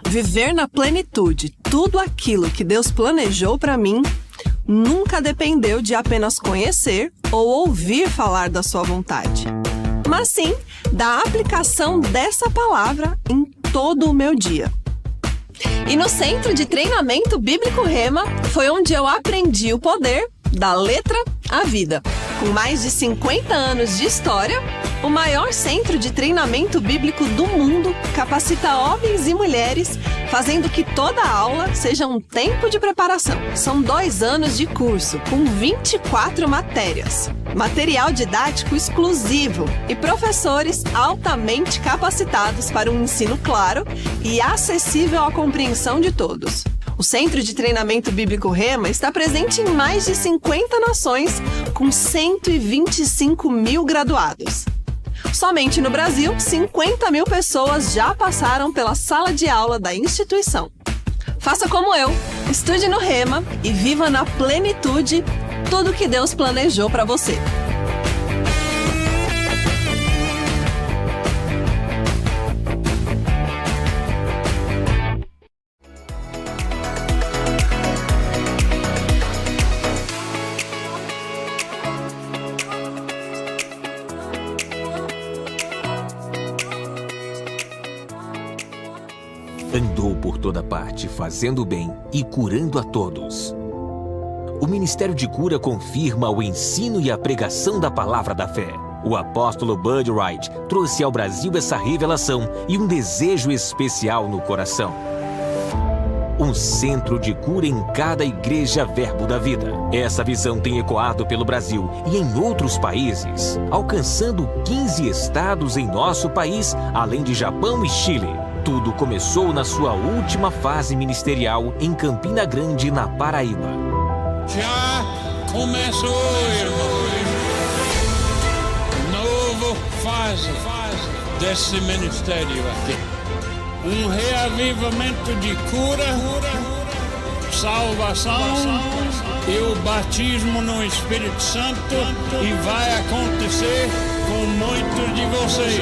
Viver na plenitude, tudo aquilo que Deus planejou para mim, nunca dependeu de apenas conhecer ou ouvir falar da sua vontade, mas sim da aplicação dessa palavra em todo o meu dia. E no Centro de Treinamento Bíblico Rema foi onde eu aprendi o poder da letra à vida. Com mais de 50 anos de história, o maior centro de treinamento bíblico do mundo capacita homens e mulheres, fazendo que toda aula seja um tempo de preparação. São 2 anos de curso, com 24 matérias, material didático exclusivo e professores altamente capacitados para um ensino claro e acessível à compreensão de todos. O Centro de Treinamento Bíblico Rema está presente em mais de 50 nações, com 125 mil graduados. Somente no Brasil, 50 mil pessoas já passaram pela sala de aula da instituição. Faça como eu, estude no Rema e viva na plenitude tudo que Deus planejou para você. Andou por toda parte, fazendo bem e curando a todos. O Ministério de Cura confirma o ensino e a pregação da palavra da fé. O apóstolo Bud Wright trouxe ao Brasil essa revelação e um desejo especial no coração. Um centro de cura em cada igreja Verbo da Vida. Essa visão tem ecoado pelo Brasil e em outros países, alcançando 15 estados em nosso país, além de Japão e Chile. Tudo começou na sua última fase ministerial em Campina Grande, na Paraíba. Já começou, irmãos. Nova fase desse ministério aqui. Um reavivamento de cura, salvação e o batismo no Espírito Santo, e vai acontecer com muitos de vocês.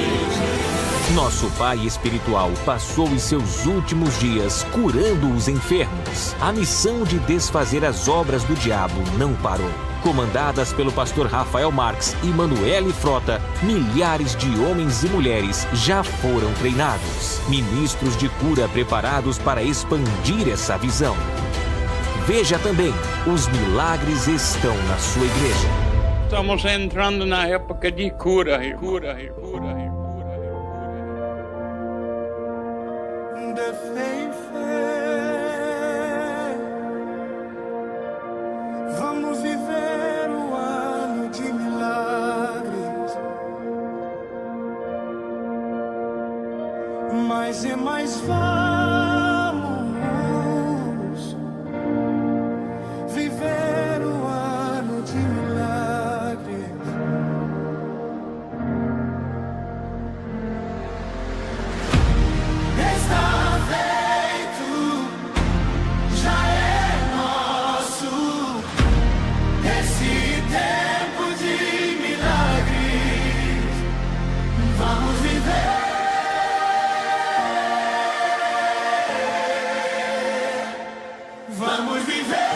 Nosso pai espiritual passou os seus últimos dias curando os enfermos. A missão de desfazer as obras do diabo não parou. Comandadas pelo pastor Rafael Marques e Manuele Frota, milhares de homens e mulheres já foram treinados. Ministros de cura preparados para expandir essa visão. Veja também, os milagres estão na sua igreja. Estamos entrando na época de cura. De fé em fé, vamos viver o ano de milagres. Mais e mais vamos viver o ano de milagres. Está feito, já é nosso, esse tempo de milagres. Vamos viver, vamos viver.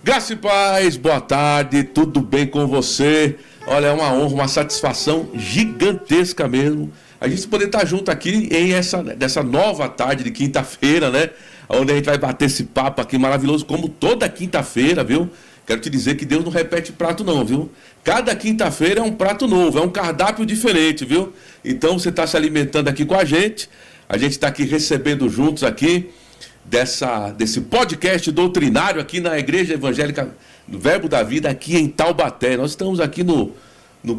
Graça e paz, boa tarde, tudo bem com você? Olha, é uma honra, uma satisfação gigantesca mesmo a gente poder estar junto aqui dessa nova tarde de quinta-feira, né? onde a gente vai bater esse papo aqui maravilhoso, como toda quinta-feira, viu? Quero te dizer que Deus não repete prato não, viu? Cada quinta-feira é um prato novo, é um cardápio diferente, viu? Então você está se alimentando aqui com a gente está aqui recebendo juntos aqui desse podcast doutrinário aqui na Igreja Evangélica do Verbo da Vida, aqui em Taubaté. Nós estamos aqui no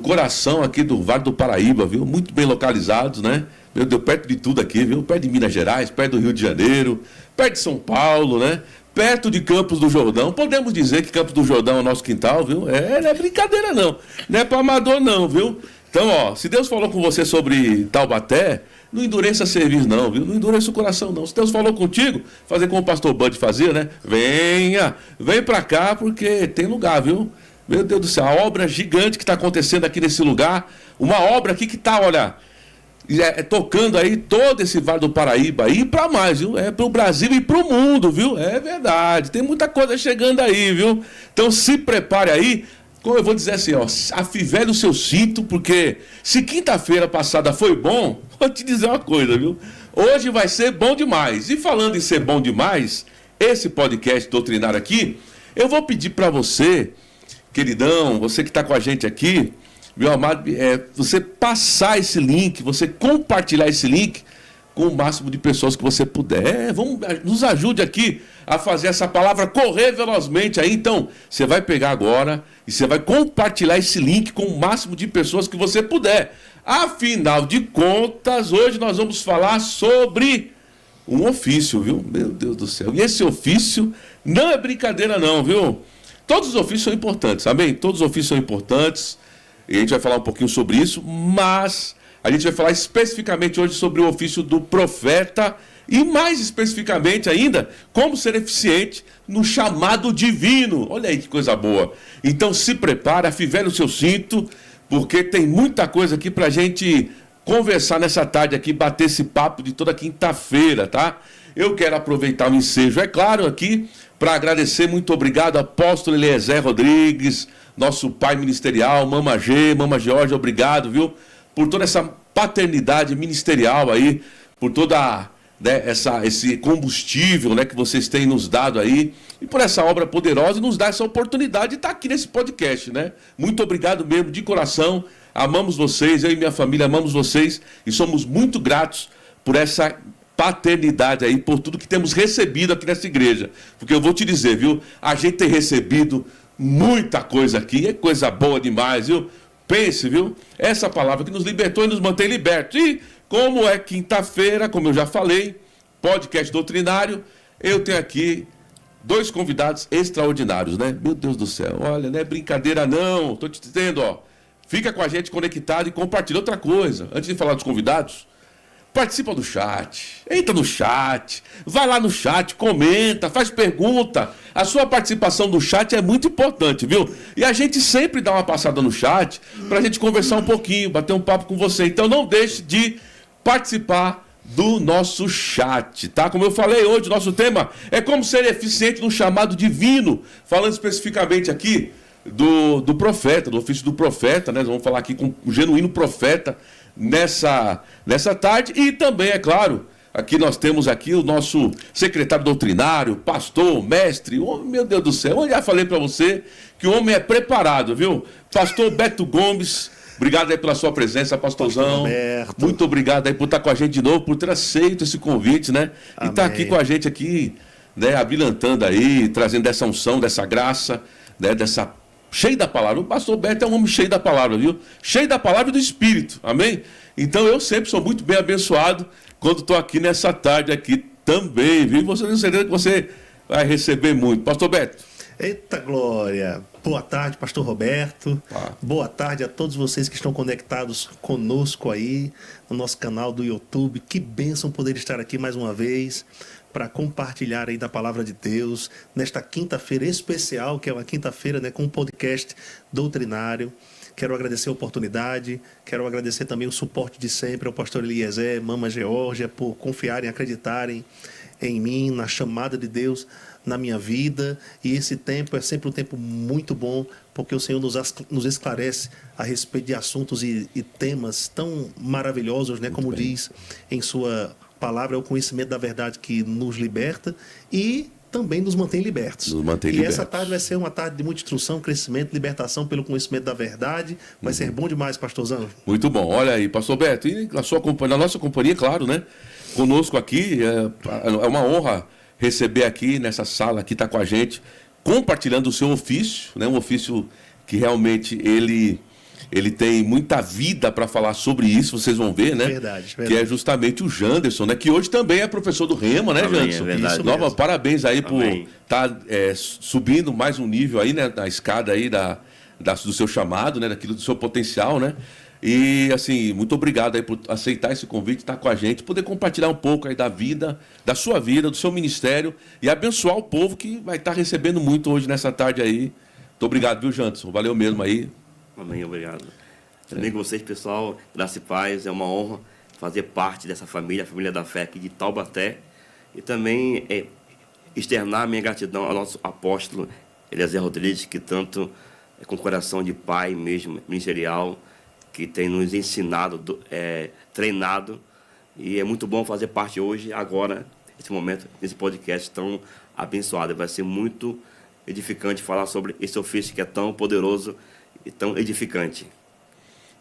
coração aqui do Vale do Paraíba, viu? Muito bem localizados, né? Meu Deus, perto de tudo aqui, viu? Perto de Minas Gerais, perto do Rio de Janeiro, perto de São Paulo, né? Perto de Campos do Jordão. Podemos dizer que Campos do Jordão é o nosso quintal, viu? Não é brincadeira não. Não é para amador não, viu? Então, ó, se Deus falou com você sobre Taubaté, não endureça serviço não, viu? Não endureça o coração não. Se Deus falou contigo, fazer como o pastor Bud fazia, né? Vem pra cá porque tem lugar, viu? Meu Deus do céu, a obra gigante que está acontecendo aqui nesse lugar, uma obra aqui que está, olha, tocando aí todo esse Vale do Paraíba e para mais, viu? É para o Brasil e para o mundo, viu? É verdade, tem muita coisa chegando aí, viu? Então se prepare aí, como eu vou dizer assim, ó, afivele o seu cinto, porque se quinta-feira passada foi bom, vou te dizer uma coisa, viu? Hoje vai ser bom demais. E falando em ser bom demais, esse podcast doutrinário aqui, eu vou pedir para você, queridão, você que está com a gente aqui, meu amado, você passar esse link, você compartilhar esse link com o máximo de pessoas que você puder. Nos ajude aqui a fazer essa palavra correr velozmente aí. Então, você vai pegar agora e você vai compartilhar esse link com o máximo de pessoas que você puder. Afinal de contas, hoje nós vamos falar sobre um ofício, viu? Meu Deus do céu. E esse ofício não é brincadeira não, viu? Todos os ofícios são importantes, amém? Todos os ofícios são importantes. E a gente vai falar um pouquinho sobre isso, mas a gente vai falar especificamente hoje sobre o ofício do profeta e mais especificamente ainda, como ser eficiente no chamado divino. Olha aí que coisa boa. Então se prepara, afivele o seu cinto, porque tem muita coisa aqui pra gente conversar nessa tarde aqui, bater esse papo de toda quinta-feira, tá? Eu quero aproveitar o ensejo, é claro, aqui, para agradecer, muito obrigado, apóstolo Eliezer Rodrigues, nosso pai ministerial, Mama Georgia, obrigado, viu? Por toda essa paternidade ministerial aí, por toda, né, esse combustível, né, que vocês têm nos dado aí, e por essa obra poderosa e nos dar essa oportunidade de estar aqui nesse podcast, né? Muito obrigado mesmo, de coração, amamos vocês, eu e minha família amamos vocês e somos muito gratos por essa paternidade aí, por tudo que temos recebido aqui nessa igreja. Porque eu vou te dizer, viu? A gente tem recebido muita coisa aqui, é coisa boa demais, viu? Pense, viu? Essa palavra que nos libertou e nos mantém libertos. E como é quinta-feira, como eu já falei, podcast doutrinário, eu tenho aqui 2 convidados extraordinários, né? Meu Deus do céu, olha, não é brincadeira não, estou te dizendo, ó. Fica com a gente conectado e compartilha outra coisa. Antes de falar dos convidados, participa do chat, entra no chat, vai lá no chat, comenta, faz pergunta. A sua participação no chat é muito importante, viu? E a gente sempre dá uma passada no chat pra gente conversar um pouquinho, bater um papo com você. Então não deixe de participar do nosso chat, tá? Como eu falei hoje, o nosso tema é como ser eficiente no chamado divino. Falando especificamente aqui do profeta, do ofício do profeta, né? Nós vamos falar aqui com um genuíno profeta nessa tarde. E também, é claro, aqui nós temos aqui o nosso secretário doutrinário, pastor, mestre, meu Deus do céu, eu já falei para você que o homem é preparado, viu? Pastor Beto Gomes, obrigado aí pela sua presença, pastorzão. Muito obrigado aí por estar com a gente de novo, por ter aceito esse convite, né? E estar aqui com a gente aqui, né, abilantando aí, trazendo essa unção, dessa graça, né, cheio da palavra. O pastor Beto é um homem cheio da palavra, viu? Cheio da palavra e do Espírito, amém? Então eu sempre sou muito bem abençoado quando estou aqui nessa tarde aqui também, viu? Você tem certeza que você vai receber muito. Pastor Beto. Eita glória! Boa tarde, pastor Roberto. Boa tarde a todos vocês que estão conectados conosco aí no nosso canal do YouTube. Que bênção poder estar aqui mais uma vez para compartilhar aí da palavra de Deus nesta quinta-feira especial, que é uma quinta-feira, né, com um podcast doutrinário. Quero agradecer a oportunidade, quero agradecer também o suporte de sempre ao pastor Eliezer, Mama Georgia, por confiarem, acreditarem em mim, na chamada de Deus na minha vida. E esse tempo é sempre um tempo muito bom, porque o Senhor nos esclarece a respeito de assuntos e temas tão maravilhosos, né, como diz em sua palavra é o conhecimento da verdade que nos liberta e também nos mantém libertos. Nos mantém e libertos. essa tarde vai ser uma tarde de muita instrução, crescimento, libertação pelo conhecimento da verdade. Vai ser bom demais, pastorzão. Muito bom. Olha aí, pastor Beto, e na nossa companhia, claro, né? Conosco aqui, é uma honra receber aqui nessa sala, aqui tá com a gente, compartilhando o seu ofício, né? Um ofício que realmente ele tem muita vida para falar sobre isso, vocês vão ver, né? Verdade. Que é justamente o Janderson, né? Que hoje também é professor do Rema, né, Amém, Janderson? é verdade. Isso Nova, mesmo. parabéns aí por Amém. estar subindo mais um nível aí, né? Na escada aí do seu chamado, né? Daquilo do seu potencial, né? E, assim, muito obrigado aí por aceitar esse convite, estar com a gente, poder compartilhar um pouco aí da vida, da sua vida, do seu ministério e abençoar o povo que vai estar recebendo muito hoje nessa tarde aí. Muito obrigado, viu, Janderson? Valeu mesmo aí. Amém, obrigado. Também com vocês, pessoal, graça e paz, é uma honra fazer parte dessa família, a família da fé aqui de Taubaté. E também externar minha gratidão ao nosso apóstolo Eliezer Rodrigues, que tanto com coração de pai mesmo, ministerial, que tem nos ensinado, treinado. E é muito bom fazer parte hoje, agora, nesse momento, nesse podcast tão abençoado. Vai ser muito edificante falar sobre esse ofício que é tão poderoso e tão edificante.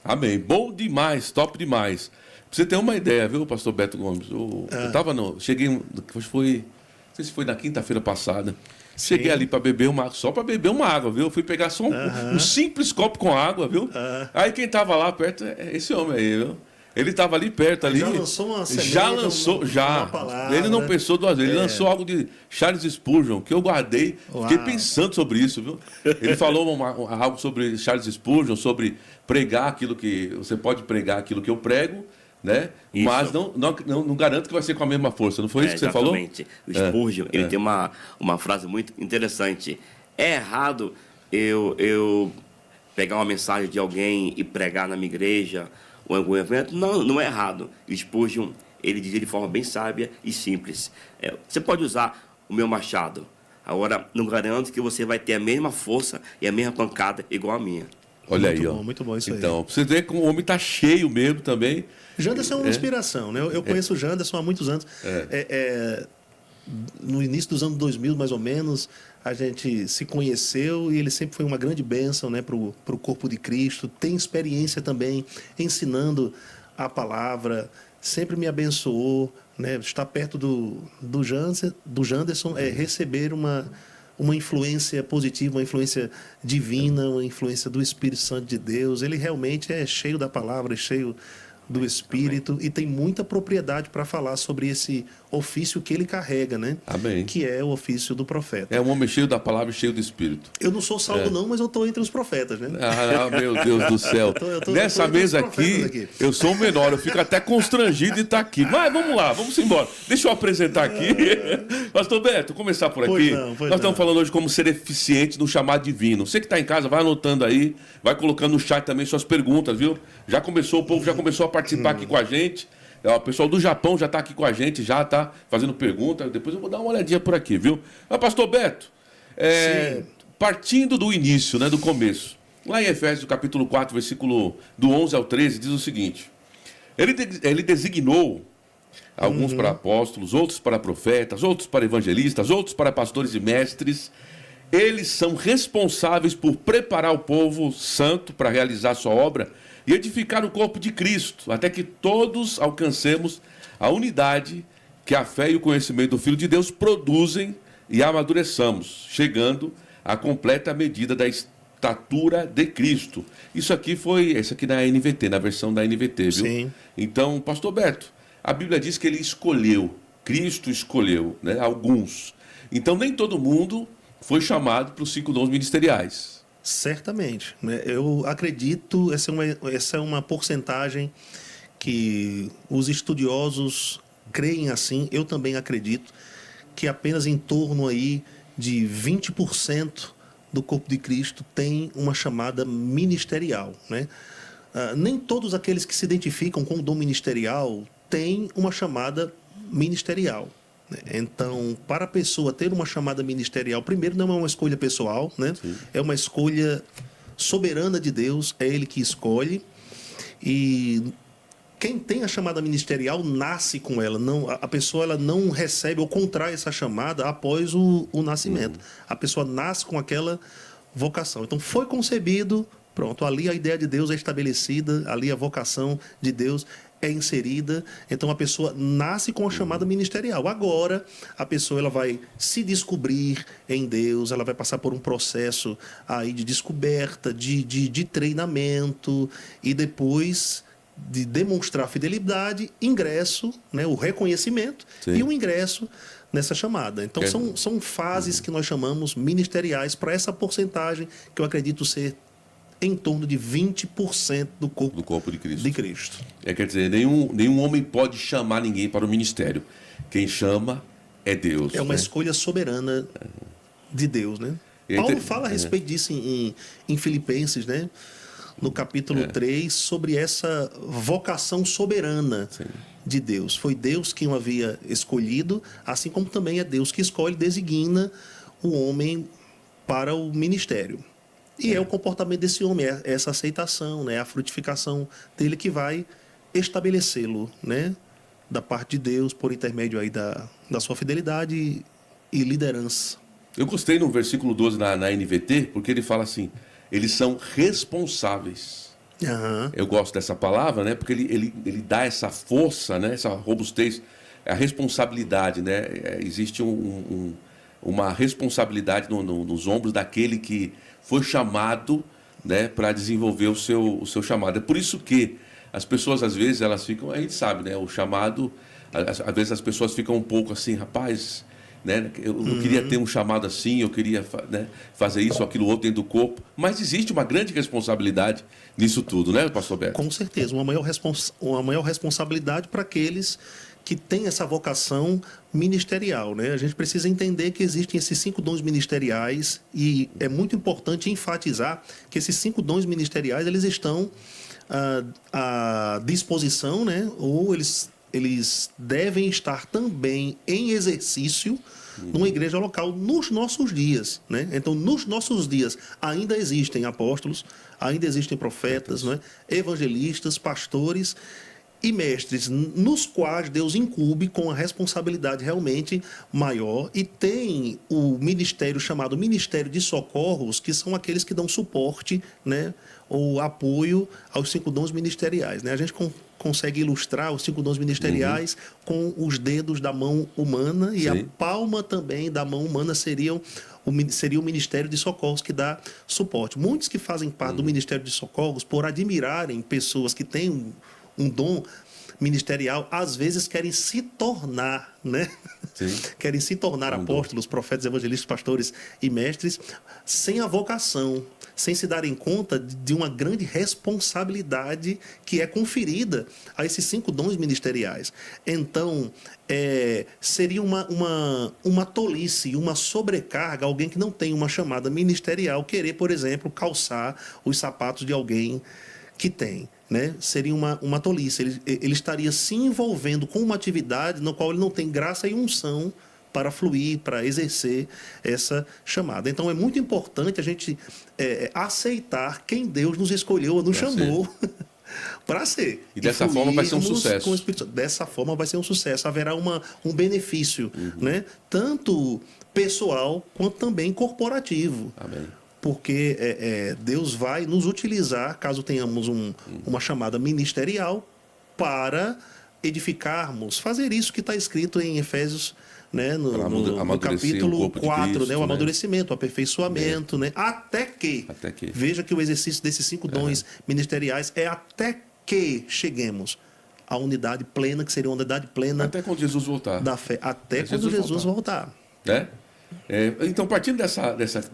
Amém. Bom demais, top demais. Pra você ter uma ideia, viu, pastor Beto Gomes? Eu tava cheguei, não sei se foi na quinta-feira passada. Cheguei ali para beber só para beber uma água, viu? Eu fui pegar só um simples copo com água, viu? Aí quem tava lá perto é esse homem aí, viu? Ele estava ali perto ali. Já lançou uma semente, Já lançou, uma palavra. Ele não pensou duas vezes. Ele lançou algo de Charles Spurgeon, que eu guardei. Fiquei pensando sobre isso, viu? Ele falou algo sobre Charles Spurgeon, sobre pregar aquilo que... Você pode pregar aquilo que eu prego, né? Isso. Mas não garanto que vai ser com a mesma força. Não foi isso que você falou? Exatamente. O Spurgeon, ele tem uma frase muito interessante. É errado eu pegar uma mensagem de alguém e pregar na minha igreja ou em algum evento? Não é errado. O Spurgeon, ele dizia de forma bem sábia e simples. Você pode usar o meu machado. Agora, não garanto que você vai ter a mesma força e a mesma pancada igual a minha. Olha Muito aí, bom, ó. muito bom isso aí. Então, pra você ver como o homem tá cheio mesmo também. Janderson é uma inspiração, né? Eu conheço o Janderson há muitos anos. No início dos anos 2000, mais ou menos, a gente se conheceu e ele sempre foi uma grande bênção, né, para o corpo de Cristo. Tem experiência também ensinando a palavra, sempre me abençoou, né? Estar perto do Janderson é receber uma influência positiva, uma influência divina, uma influência do Espírito Santo de Deus. Ele realmente é cheio da palavra, é cheio do Espírito. Amém. E tem muita propriedade para falar sobre esse ofício que ele carrega, né? Amém. Que é o ofício do profeta. É um homem cheio da palavra e cheio do Espírito. Eu não sou salvo não, mas eu estou entre os profetas, né? Meu Deus do céu. Nessa mesa aqui, eu sou o menor, eu fico até constrangido de estar aqui. Mas vamos lá, vamos embora. Deixa eu apresentar aqui. Pastor Beto, começar por aqui. Nós estamos falando hoje como ser eficiente no chamado divino. Você que está em casa, vai anotando aí, vai colocando no chat também suas perguntas, viu? O povo já começou a participar aqui com a gente. O pessoal do Japão já está aqui com a gente, já está fazendo pergunta. Depois eu vou dar uma olhadinha por aqui, viu? Pastor Beto, partindo do início, né, do começo, lá em Efésios capítulo 4, versículo do 11 ao 13, diz o seguinte: Ele designou alguns para apóstolos, outros para profetas, outros para evangelistas, outros para pastores e mestres. Eles são responsáveis por preparar o povo santo para realizar sua obra e edificar o corpo de Cristo, até que todos alcancemos a unidade que a fé e o conhecimento do Filho de Deus produzem e amadureçamos, chegando à completa medida da estatura de Cristo. Isso aqui na NVT, na versão da NVT, viu? Sim. Então, pastor Beto, a Bíblia diz que ele escolheu, Cristo escolheu, né, alguns. Então, nem todo mundo foi chamado para os 5 dons ministeriais. Certamente, né? Eu acredito, essa é uma porcentagem que os estudiosos creem assim, eu também acredito, que apenas em torno aí de 20% do corpo de Cristo tem uma chamada ministerial, né? Nem todos aqueles que se identificam com o dom ministerial têm uma chamada ministerial. Então, para a pessoa ter uma chamada ministerial, primeiro não é uma escolha pessoal, né? É uma escolha soberana de Deus, é Ele que escolhe. E quem tem a chamada ministerial nasce com ela. Não, a pessoa ela não recebe ou contrai essa chamada após o nascimento. A pessoa nasce com aquela vocação. Então, foi concebido, pronto, ali a ideia de Deus é estabelecida, ali a vocação de Deus é inserida. Então, a pessoa nasce com a chamada ministerial. Agora, a pessoa ela vai se descobrir em Deus, ela vai passar por um processo aí de descoberta, de treinamento, e depois de demonstrar fidelidade, ingresso, né, o reconhecimento e o ingresso nessa chamada. Então, são fases que nós chamamos ministeriais para essa porcentagem que eu acredito ser em torno de 20% do corpo de Cristo. Quer dizer, nenhum homem pode chamar ninguém para o ministério. Quem chama é Deus. É uma escolha soberana de Deus, né? Paulo fala a respeito disso em Filipenses, né? No capítulo 3, sobre essa vocação soberana de Deus. Foi Deus quem o havia escolhido, assim como também é Deus que escolhe, designa o homem para o ministério. E é o comportamento desse homem, é essa aceitação, né? A frutificação dele que vai estabelecê-lo, né? Da parte de Deus, por intermédio aí da sua fidelidade e liderança. Eu gostei no versículo 12 na NVT, porque ele fala assim: eles são responsáveis. Eu gosto dessa palavra, né? Porque ele dá essa força, né? Essa robustez, a responsabilidade, né? Existe uma responsabilidade nos ombros daquele que foi chamado, né, para desenvolver o seu chamado. É por isso que as pessoas, às vezes, elas ficam... A gente sabe, né? O chamado... Às vezes as pessoas ficam um pouco assim, rapaz... Né? Eu não queria ter um chamado assim, eu queria, né, fazer isso, aquilo, outro dentro do corpo. Mas existe uma grande responsabilidade nisso tudo, né, pastor Beto? Com certeza, uma maior responsabilidade para aqueles que têm essa vocação ministerial, né? A gente precisa entender que existem esses 5 dons ministeriais e é muito importante enfatizar que esses 5 dons ministeriais eles estão à disposição, né? Ou eles devem estar também em exercício numa igreja local nos nossos dias, né? Então, nos nossos dias ainda existem apóstolos, ainda existem profetas, né? Evangelistas, pastores e mestres, nos quais Deus incumbe com a responsabilidade realmente maior, e tem o ministério chamado Ministério de Socorros, que são aqueles que dão suporte, né, ou apoio aos 5 dons ministeriais, né? A gente consegue ilustrar os 5 dons ministeriais com os dedos da mão humana, e a palma também da mão humana seria o Ministério de Socorros, que dá suporte. Muitos que fazem parte do Ministério de Socorros, por admirarem pessoas que têm um dom ministerial, às vezes querem se tornar, né? Querem se tornar apóstolos, profetas, evangelistas, pastores e mestres, sem a vocação, sem se darem conta de uma grande responsabilidade que é conferida a esses 5 dons ministeriais. Então, seria uma tolice, uma sobrecarga, alguém que não tem uma chamada ministerial querer, por exemplo, calçar os sapatos de alguém que tem, né? Seria uma tolice. Ele estaria se envolvendo com uma atividade no qual ele não tem graça e unção para fluir, para exercer essa chamada. Então, é muito importante a gente aceitar quem Deus nos escolheu, nos chamou para ser. E dessa forma vai ser um sucesso. Dessa forma vai ser um sucesso. Haverá um benefício, né? Tanto pessoal quanto também corporativo. Amém. Porque Deus vai nos utilizar, caso tenhamos uma chamada ministerial, para edificarmos, fazer isso que está escrito em Efésios, né, no capítulo 4, Cristo, né, o amadurecimento, o aperfeiçoamento, né, até que, veja que o exercício desses 5 dons ministeriais é até que cheguemos à unidade plena, que seria uma unidade plena até quando Jesus voltar. Da fé, até quando Jesus voltar. Né? Então, partindo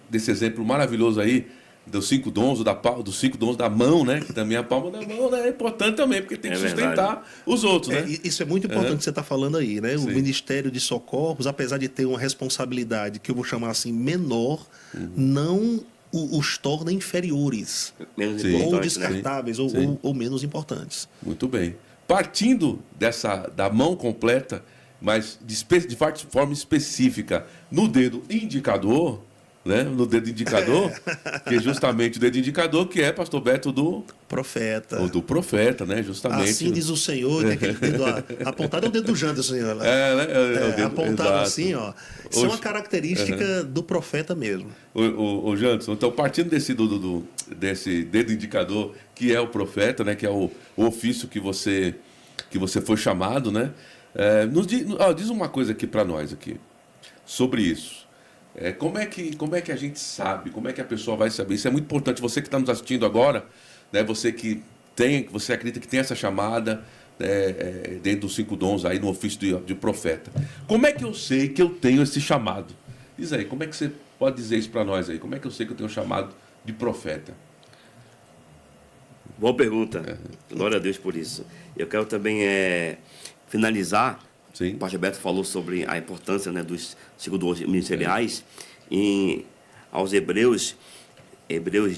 desse exemplo maravilhoso aí, dos 5 dons, dos 5 dons da mão, né? Que também a palma da mão, né, é importante também, porque tem que sustentar os outros, né? Isso é muito importante que você está falando aí, né? O Ministério de Socorros, apesar de ter uma responsabilidade que eu vou chamar assim menor, não os torna inferiores, ou descartáveis, né? ou menos importantes. Muito bem. Partindo da mão completa, mas de forma específica no dedo indicador, né, no dedo indicador, que é justamente o dedo indicador que é, pastor Beto, do Profeta. ou do profeta, né, justamente. Assim diz o Senhor, que aquele dedo apontado é o dedo do Janderson, Senhor. Né, é o dedo, apontado exato. assim, ó. Isso é uma característica do profeta mesmo. O Janderson, então partindo desse dedo indicador que é o profeta, né, que é o ofício que você foi chamado, né, diz uma coisa aqui para nós aqui sobre isso. Como é que a gente sabe? Como é que a pessoa vai saber? Isso é muito importante. Você que está nos assistindo agora, né, você acredita que tem essa chamada, dentro dos 5 dons aí no ofício de profeta. Como é que eu sei que eu tenho esse chamado? Diz aí, como é que você pode dizer isso para nós aí? Como é que eu sei que eu tenho um chamado de profeta? Boa pergunta. Glória a Deus por isso. Eu quero também finalizar. Sim. O pastor Beto falou sobre a importância, né, dos 5 dons ministeriais. Aos Hebreus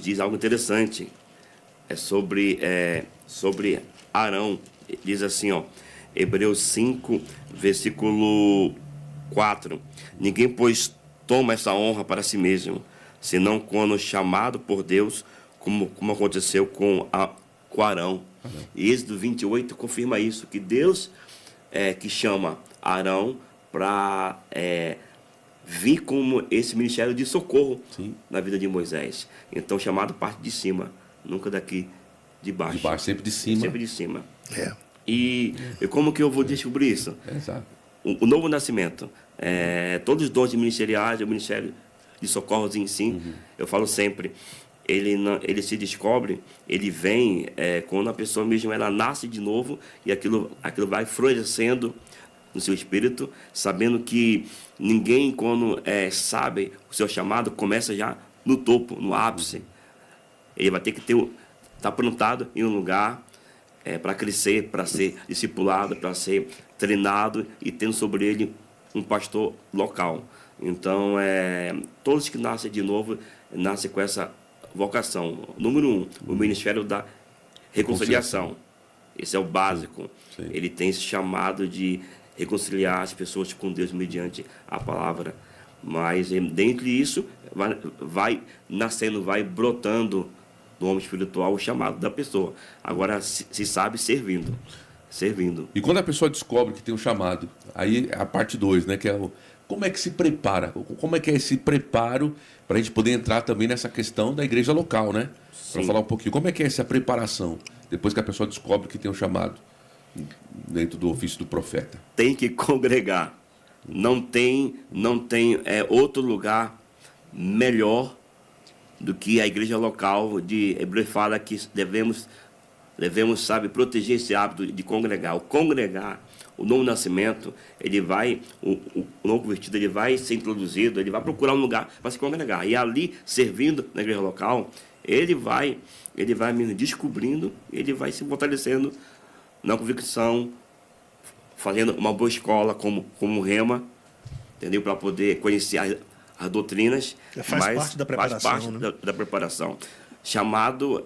diz algo interessante. Sobre Arão. Diz assim, ó, Hebreus 5, versículo 4. Ninguém, pois, toma essa honra para si mesmo, senão quando chamado por Deus, como aconteceu com Arão. E Êxodo 28 confirma isso, que Deus que chama Arão para vir como esse ministério de socorro. Sim. Na vida de Moisés. Então, chamado parte de cima, nunca daqui de baixo. De baixo, sempre de cima. Sempre de cima. E como que eu vou descobrir isso? Exato. O novo nascimento. Todos os dons ministeriais, o ministério de socorros em si, eu falo sempre, ele se descobre, ele vem quando a pessoa mesmo ela nasce de novo e aquilo vai florescendo no seu espírito, sabendo que ninguém, quando sabe o seu chamado, começa já no topo, no ápice. Ele vai ter que estar plantado em um lugar para crescer, para ser discipulado, para ser treinado e tendo sobre ele um pastor local. Então, todos que nascem de novo, nascem com essa vocação. Número 1, o Ministério da Reconciliação. Esse é o básico. Sim. Ele tem esse chamado de reconciliar as pessoas com Deus mediante a palavra. Mas, dentro disso, vai nascendo, vai brotando no homem espiritual o chamado da pessoa. Agora, se sabe servindo. E quando a pessoa descobre que tem um chamado, aí a parte 2, né, que é como é que se prepara? Como é que é esse preparo para a gente poder entrar também nessa questão da igreja local, né? Para falar um pouquinho, como é que é essa preparação depois que a pessoa descobre que tem um chamado dentro do ofício do profeta? Tem que congregar. Não tem outro lugar melhor do que a igreja local. De Hebreus fala que devemos, sabe, proteger esse hábito de congregar. O congregar, o novo nascimento, ele vai, o novo convertido, ele vai ser introduzido, ele vai procurar um lugar para se congregar. E ali, servindo na igreja local, ele vai me descobrindo, ele vai se fortalecendo na convicção, fazendo uma boa escola como Rema, entendeu? Para poder conhecer as doutrinas. Faz parte da preparação. Faz parte, né, da preparação. Chamado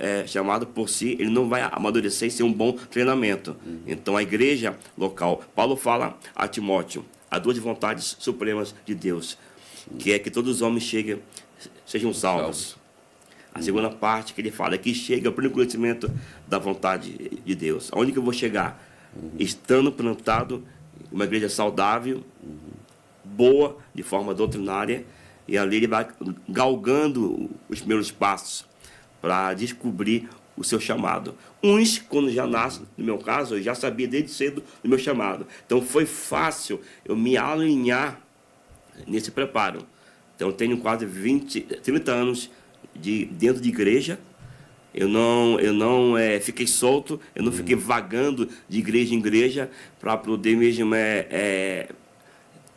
por si, ele não vai amadurecer sem um bom treinamento. Então, a igreja local, Paulo fala a Timóteo, há 2 vontades supremas de Deus, que é que todos os homens sejam salvos. A segunda parte que ele fala é que chega ao pleno conhecimento da vontade de Deus. Aonde que eu vou chegar? Estando plantado em uma igreja saudável, boa, de forma doutrinária, e ali ele vai galgando os primeiros passos para descobrir o seu chamado. Uns, quando já nascem, no meu caso, eu já sabia desde cedo do meu chamado. Então, foi fácil eu me alinhar nesse preparo. Então, eu tenho quase 30 anos dentro de igreja. Eu não fiquei solto, eu não fiquei vagando de igreja em igreja para poder mesmo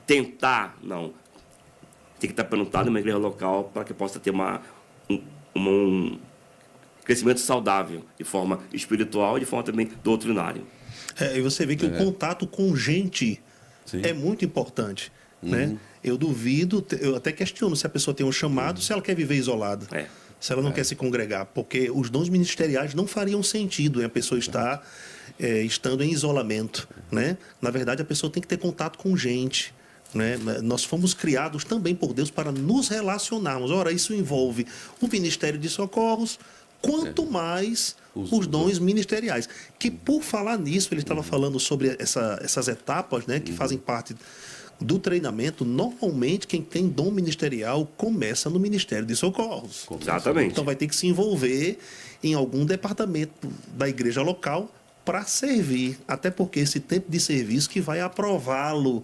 tentar, não. Tem que estar plantado em uma igreja local para que possa ter um crescimento saudável, de forma espiritual e de forma também doutrinária. E você vê que o contato com gente é muito importante. Né? Eu duvido, eu até questiono se a pessoa tem um chamado, se ela quer viver isolada. Se ela não quer se congregar, porque os dons ministeriais não fariam sentido em a pessoa estar estando em isolamento. Né? Na verdade, a pessoa tem que ter contato com gente. né? Nós fomos criados também por Deus para nos relacionarmos. Ora, isso envolve o ministério de socorros, quanto mais os dons ministeriais. Que, por falar nisso, ele estava falando sobre essas etapas, né, que fazem parte do treinamento. Normalmente, quem tem dom ministerial começa no ministério de socorros. Exatamente. Então vai ter que se envolver em algum departamento da igreja local para servir, até porque esse tempo de serviço que vai aprová-lo,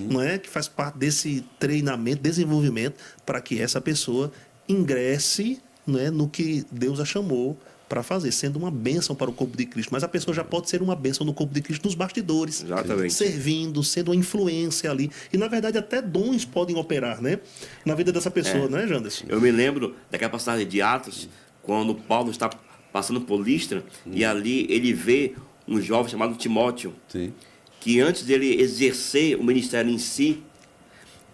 não é? Que faz parte desse treinamento, desenvolvimento, para que essa pessoa ingresse, não é, no que Deus a chamou para fazer, sendo uma bênção para o corpo de Cristo. Mas a pessoa já pode ser uma bênção no corpo de Cristo nos bastidores, Exatamente. servindo, sendo uma influência ali. E, na verdade, até dons podem operar, né, na vida dessa pessoa, né, Janderson? Eu me lembro daquela passagem de Atos, quando Paulo está passando por Listra, e ali ele vê um jovem chamado Timóteo, Sim. que antes dele exercer o ministério em si,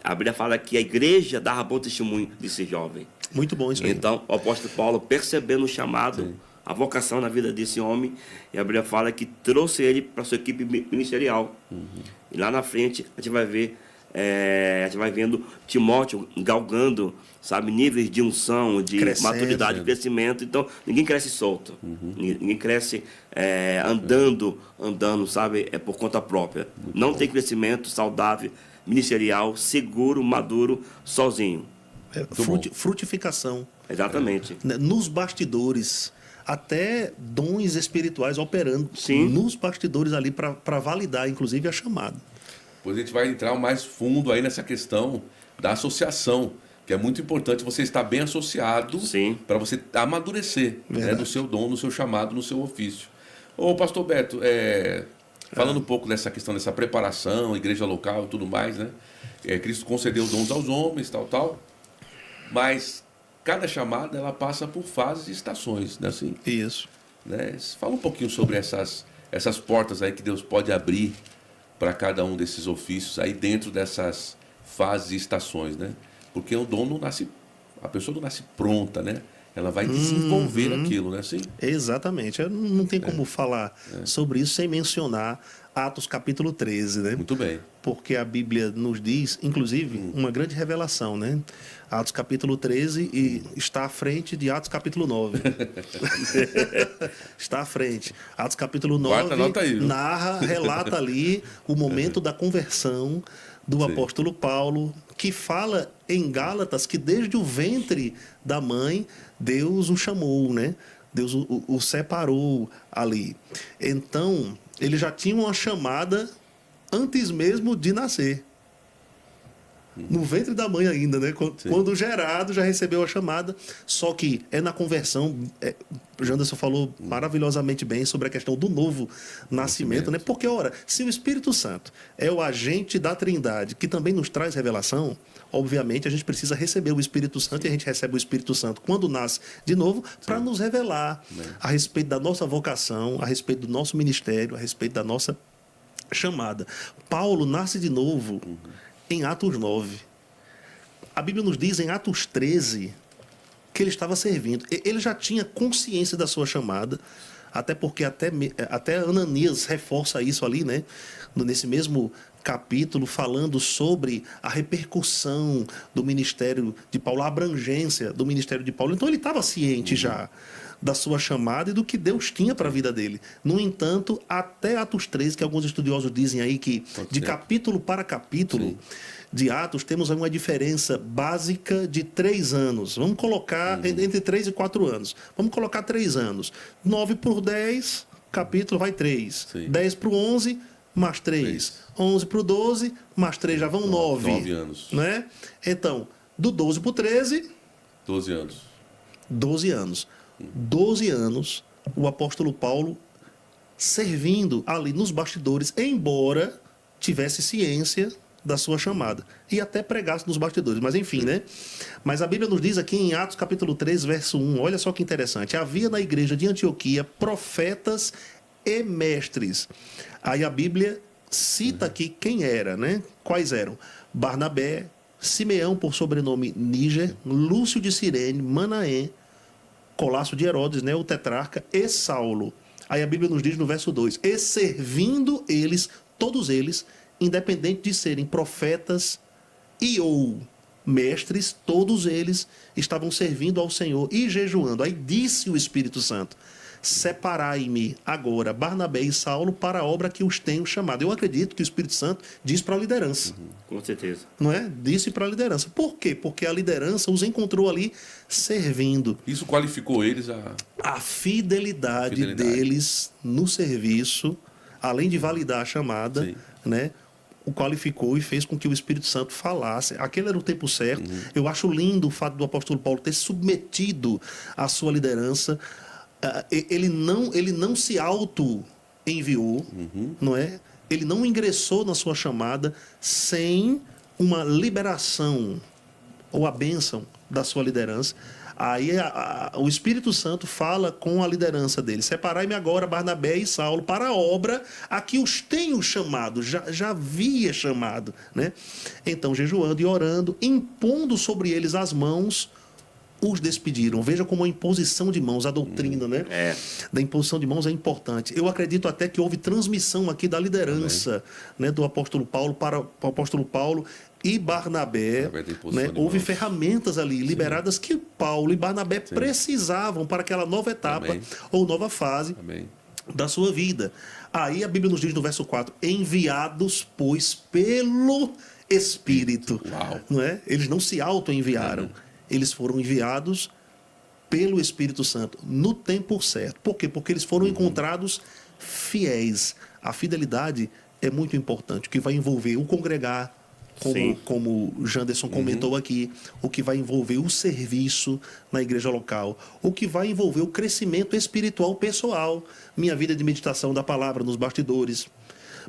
a Bíblia fala que a igreja dava bom testemunho desse jovem. Muito bom isso aí. Então, o apóstolo Paulo, percebendo o chamado, a vocação na vida desse homem, e a Bíblia fala que trouxe ele para a sua equipe ministerial. E lá na frente, a gente vai ver, a gente vai vendo Timóteo galgando, sabe, níveis de unção, de Crescendo. maturidade, de crescimento. Então, ninguém cresce solto. Ninguém cresce andando, sabe, por conta própria. Não tem crescimento saudável, ministerial, seguro, maduro, sozinho. Frutificação. Exatamente. Né, nos bastidores, até dons espirituais operando Sim. nos bastidores ali para validar, inclusive, a chamada. Depois a gente vai entrar mais fundo aí nessa questão da associação, que é muito importante você estar bem associado para você amadurecer, né, no seu dom, no seu chamado, no seu ofício. Ô, pastor Beto, falando um pouco dessa questão dessa preparação, igreja local e tudo mais, né? Cristo concedeu dons aos homens, tal, mas cada chamada ela passa por fases e estações, né? Assim, Isso. né? Fala um pouquinho sobre essas portas aí que Deus pode abrir para cada um desses ofícios aí dentro dessas fases e estações, né? Porque o dom não nasce, a pessoa não nasce pronta, né? Ela vai desenvolver aquilo, né? Assim? Exatamente. Não tem como falar sobre isso sem mencionar Atos capítulo 13, né? Muito bem. Porque a Bíblia nos diz, inclusive, uma grande revelação, né? Atos capítulo 13 e está à frente de Atos capítulo 9. Está à frente. Atos capítulo 9 Quarta nota aí, viu? relata ali o momento da conversão do apóstolo Paulo, que fala em Gálatas que desde o ventre da mãe Deus o chamou, né? Deus o separou ali. Então, ele já tinha uma chamada antes mesmo de nascer. No ventre da mãe ainda, né? Quando gerado, já recebeu a chamada. Só que é na conversão. Janderson falou maravilhosamente bem sobre a questão do novo nascimento, né? Porque, ora, se o Espírito Santo é o agente da Trindade, que também nos traz revelação, obviamente a gente precisa receber o Espírito Santo, e a gente recebe o Espírito Santo quando nasce de novo, para nos revelar a respeito da nossa vocação, a respeito do nosso ministério, a respeito da nossa chamada. Paulo nasce de novo em Atos 9. A Bíblia nos diz em Atos 13 que ele estava servindo. Ele já tinha consciência da sua chamada, até porque até Ananias reforça isso ali, né? Nesse mesmo capítulo, falando sobre a repercussão do ministério de Paulo, a abrangência do ministério de Paulo. Então ele estava ciente já da sua chamada e do que Deus tinha para a vida dele. No entanto, até Atos 13, que alguns estudiosos dizem aí que de capítulo para capítulo de Atos, temos uma diferença básica de 3 anos. Vamos colocar entre 3 e 4 anos. Vamos colocar 3 anos. 9 por 10, capítulo vai 3. 10 para o 11, mais 3. 11 para o 12, mais 3, já vão 9. 9 anos. Né? Então, do 12 para o 13... 12 anos. 12 anos. 12 anos, o apóstolo Paulo servindo ali nos bastidores, embora tivesse ciência da sua chamada e até pregasse nos bastidores, mas enfim, né? Mas a Bíblia nos diz aqui em Atos capítulo 3, verso 1, olha só que interessante: havia na igreja de Antioquia profetas e mestres. Aí a Bíblia cita aqui quem era, né? Quais eram? Barnabé, Simeão por sobrenome Níger, Lúcio de Cirene, Manaém, Colácio de Herodes, né, o tetrarca, e Saulo. Aí a Bíblia nos diz no verso 2: e servindo eles, todos eles, independente de serem profetas e ou mestres, todos eles estavam servindo ao Senhor e jejuando. Aí disse o Espírito Santo: separai-me agora Barnabé e Saulo para a obra que os tenho chamado. Eu acredito que o Espírito Santo diz para a liderança. Com certeza. Não é? Disse para a liderança. Por quê? Porque a liderança os encontrou ali servindo. Isso qualificou eles A fidelidade deles no serviço, além de validar a chamada, Sim. né, o qualificou e fez com que o Espírito Santo falasse. Aquele era o tempo certo. Eu acho lindo o fato do apóstolo Paulo ter submetido a sua liderança. Ele não se auto-enviou, não é? Ele não ingressou na sua chamada sem uma liberação ou a bênção da sua liderança. Aí o Espírito Santo fala com a liderança dele: separai-me agora Barnabé e Saulo para a obra a que os tenho chamado. Já havia chamado, né? Então, jejuando e orando, impondo sobre eles as mãos, os despediram. Veja como a imposição de mãos, a doutrina, né? Da imposição de mãos é importante. Eu acredito até que houve transmissão aqui da liderança, né, do apóstolo Paulo para o apóstolo Paulo e Barnabé, né? Houve ferramentas ali liberadas que Paulo e Barnabé precisavam para aquela nova etapa ou nova fase da sua vida. Aí a Bíblia nos diz no verso 4: enviados, pois, pelo Espírito. Não é? Eles não se auto-enviaram. Eles foram enviados pelo Espírito Santo no tempo certo. Por quê? Porque eles foram encontrados fiéis. A fidelidade é muito importante, o que vai envolver o congregar, como o Janderson comentou aqui, o que vai envolver o serviço na igreja local, o que vai envolver o crescimento espiritual pessoal, minha vida de meditação da palavra nos bastidores,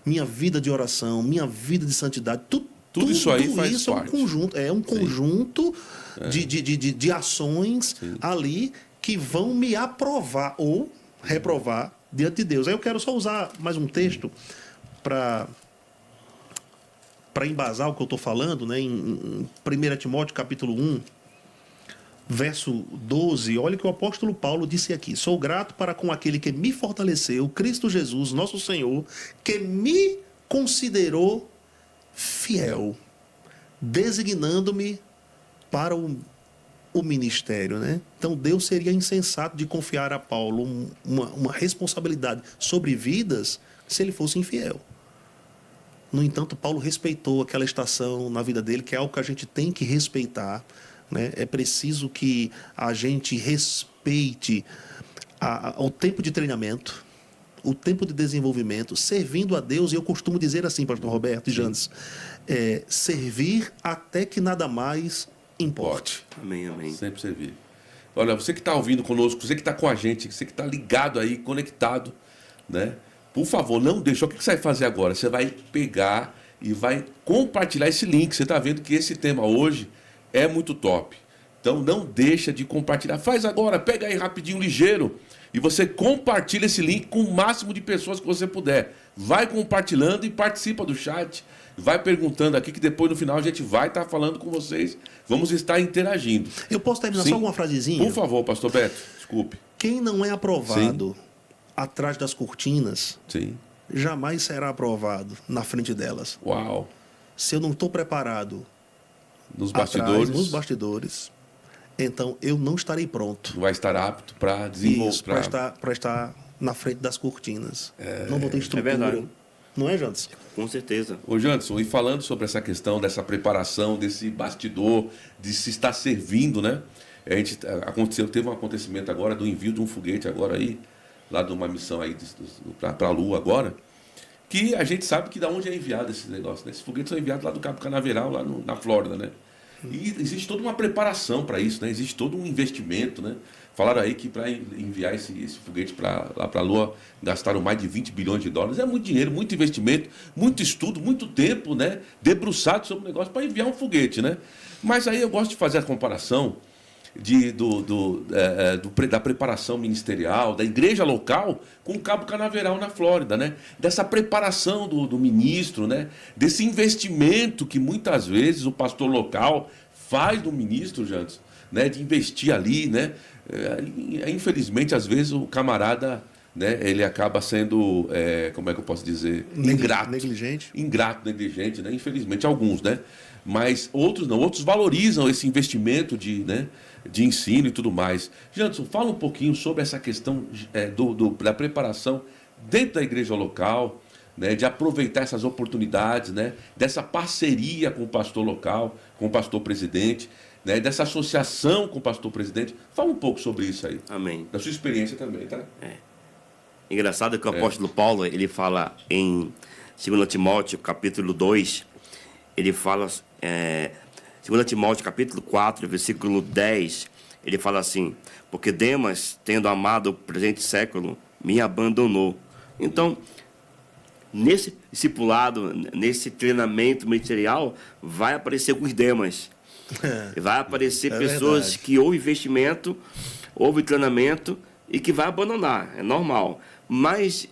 minha vida de oração, minha vida de santidade, tudo isso aí faz parte. É um conjunto de ações ali que vão me aprovar ou reprovar diante de Deus. Aí eu quero só usar mais um texto para embasar o que eu estou falando, né? Em 1 Timóteo capítulo 1, verso 12, olha o que o apóstolo Paulo disse aqui: sou grato para com aquele que me fortaleceu, Cristo Jesus, nosso Senhor, que me considerou fiel, designando-me para o ministério, né? Então Deus seria insensato de confiar a Paulo uma responsabilidade sobre vidas se ele fosse infiel. No entanto, Paulo respeitou aquela estação na vida dele, que é algo que a gente tem que respeitar, né? É preciso que a gente respeite o tempo de treinamento, o tempo de desenvolvimento, servindo a Deus. E eu costumo dizer assim, pastor Roberto e Jandes, servir até que nada mais importe. Amém, amém. Sempre servir. Olha, você que está ouvindo conosco, você que está com a gente, você que está ligado aí, conectado, né? Por favor, não deixe. O que você vai fazer agora? Você vai pegar e vai compartilhar esse link. Você está vendo que esse tema hoje é muito top. Então não deixa de compartilhar. Faz agora, pega aí rapidinho, ligeiro, e você compartilha esse link com o máximo de pessoas que você puder. Vai compartilhando e participa do chat. Vai perguntando aqui, que depois no final a gente vai estar falando com vocês. Vamos estar interagindo. Eu posso terminar só com uma frasezinha? Por favor, pastor Beto, desculpe. Quem não é aprovado atrás das cortinas, jamais será aprovado na frente delas. Uau! Se eu não estou preparado nos bastidores, então eu não estarei pronto. Não vai estar apto para desenvolver. Para estar na frente das cortinas. Não vou ter estrutura. É verdade. Não é, Janderson? Com certeza. Ô, Janderson, e falando sobre essa questão dessa preparação, desse bastidor, de se estar servindo, né? Teve um acontecimento agora do envio de um foguete agora aí, lá de uma missão aí para a Lua agora, que a gente sabe que da onde é enviado esse negócio, né? Esses foguetes são enviados lá do Cabo Canaveral, lá na Flórida, né? E existe toda uma preparação para isso, né? Existe todo um investimento, né? Falaram aí que para enviar esse foguete lá para a Lua gastaram mais de 20 bilhões de dólares. É muito dinheiro, muito investimento, muito estudo, muito tempo, né? Debruçado sobre o negócio para enviar um foguete, né? Mas aí eu gosto de fazer a comparação da preparação ministerial, da igreja local com o Cabo Canaveral na Flórida, né? Dessa preparação do ministro, né? Desse investimento que muitas vezes o pastor local faz do ministro, Janderson, né? De investir ali, né? Infelizmente, às vezes, o camarada né, ele acaba sendo, como é que eu posso dizer? Ingrato. Negligente. Ingrato, negligente, né? Infelizmente, alguns, né? Mas outros não. Outros valorizam esse investimento de ensino e tudo mais. Janderson, fala um pouquinho sobre essa questão da preparação dentro da igreja local, né, de aproveitar essas oportunidades, né, dessa parceria com o pastor local, com o pastor presidente, né, dessa associação com o pastor presidente. Fala um pouco sobre isso aí. Amém. Da sua experiência também, tá? Engraçado que o apóstolo Paulo, ele fala em 2 Timóteo, capítulo 2, ele fala, 2 Timóteo, capítulo 4, versículo 10, ele fala assim: porque Demas, tendo amado o presente século, me abandonou. Então, nesse discipulado, nesse treinamento ministerial, vai aparecer os Demas. Vai aparecer pessoas verdade. que houve investimento, houve treinamento e que vai abandonar. É normal. Mas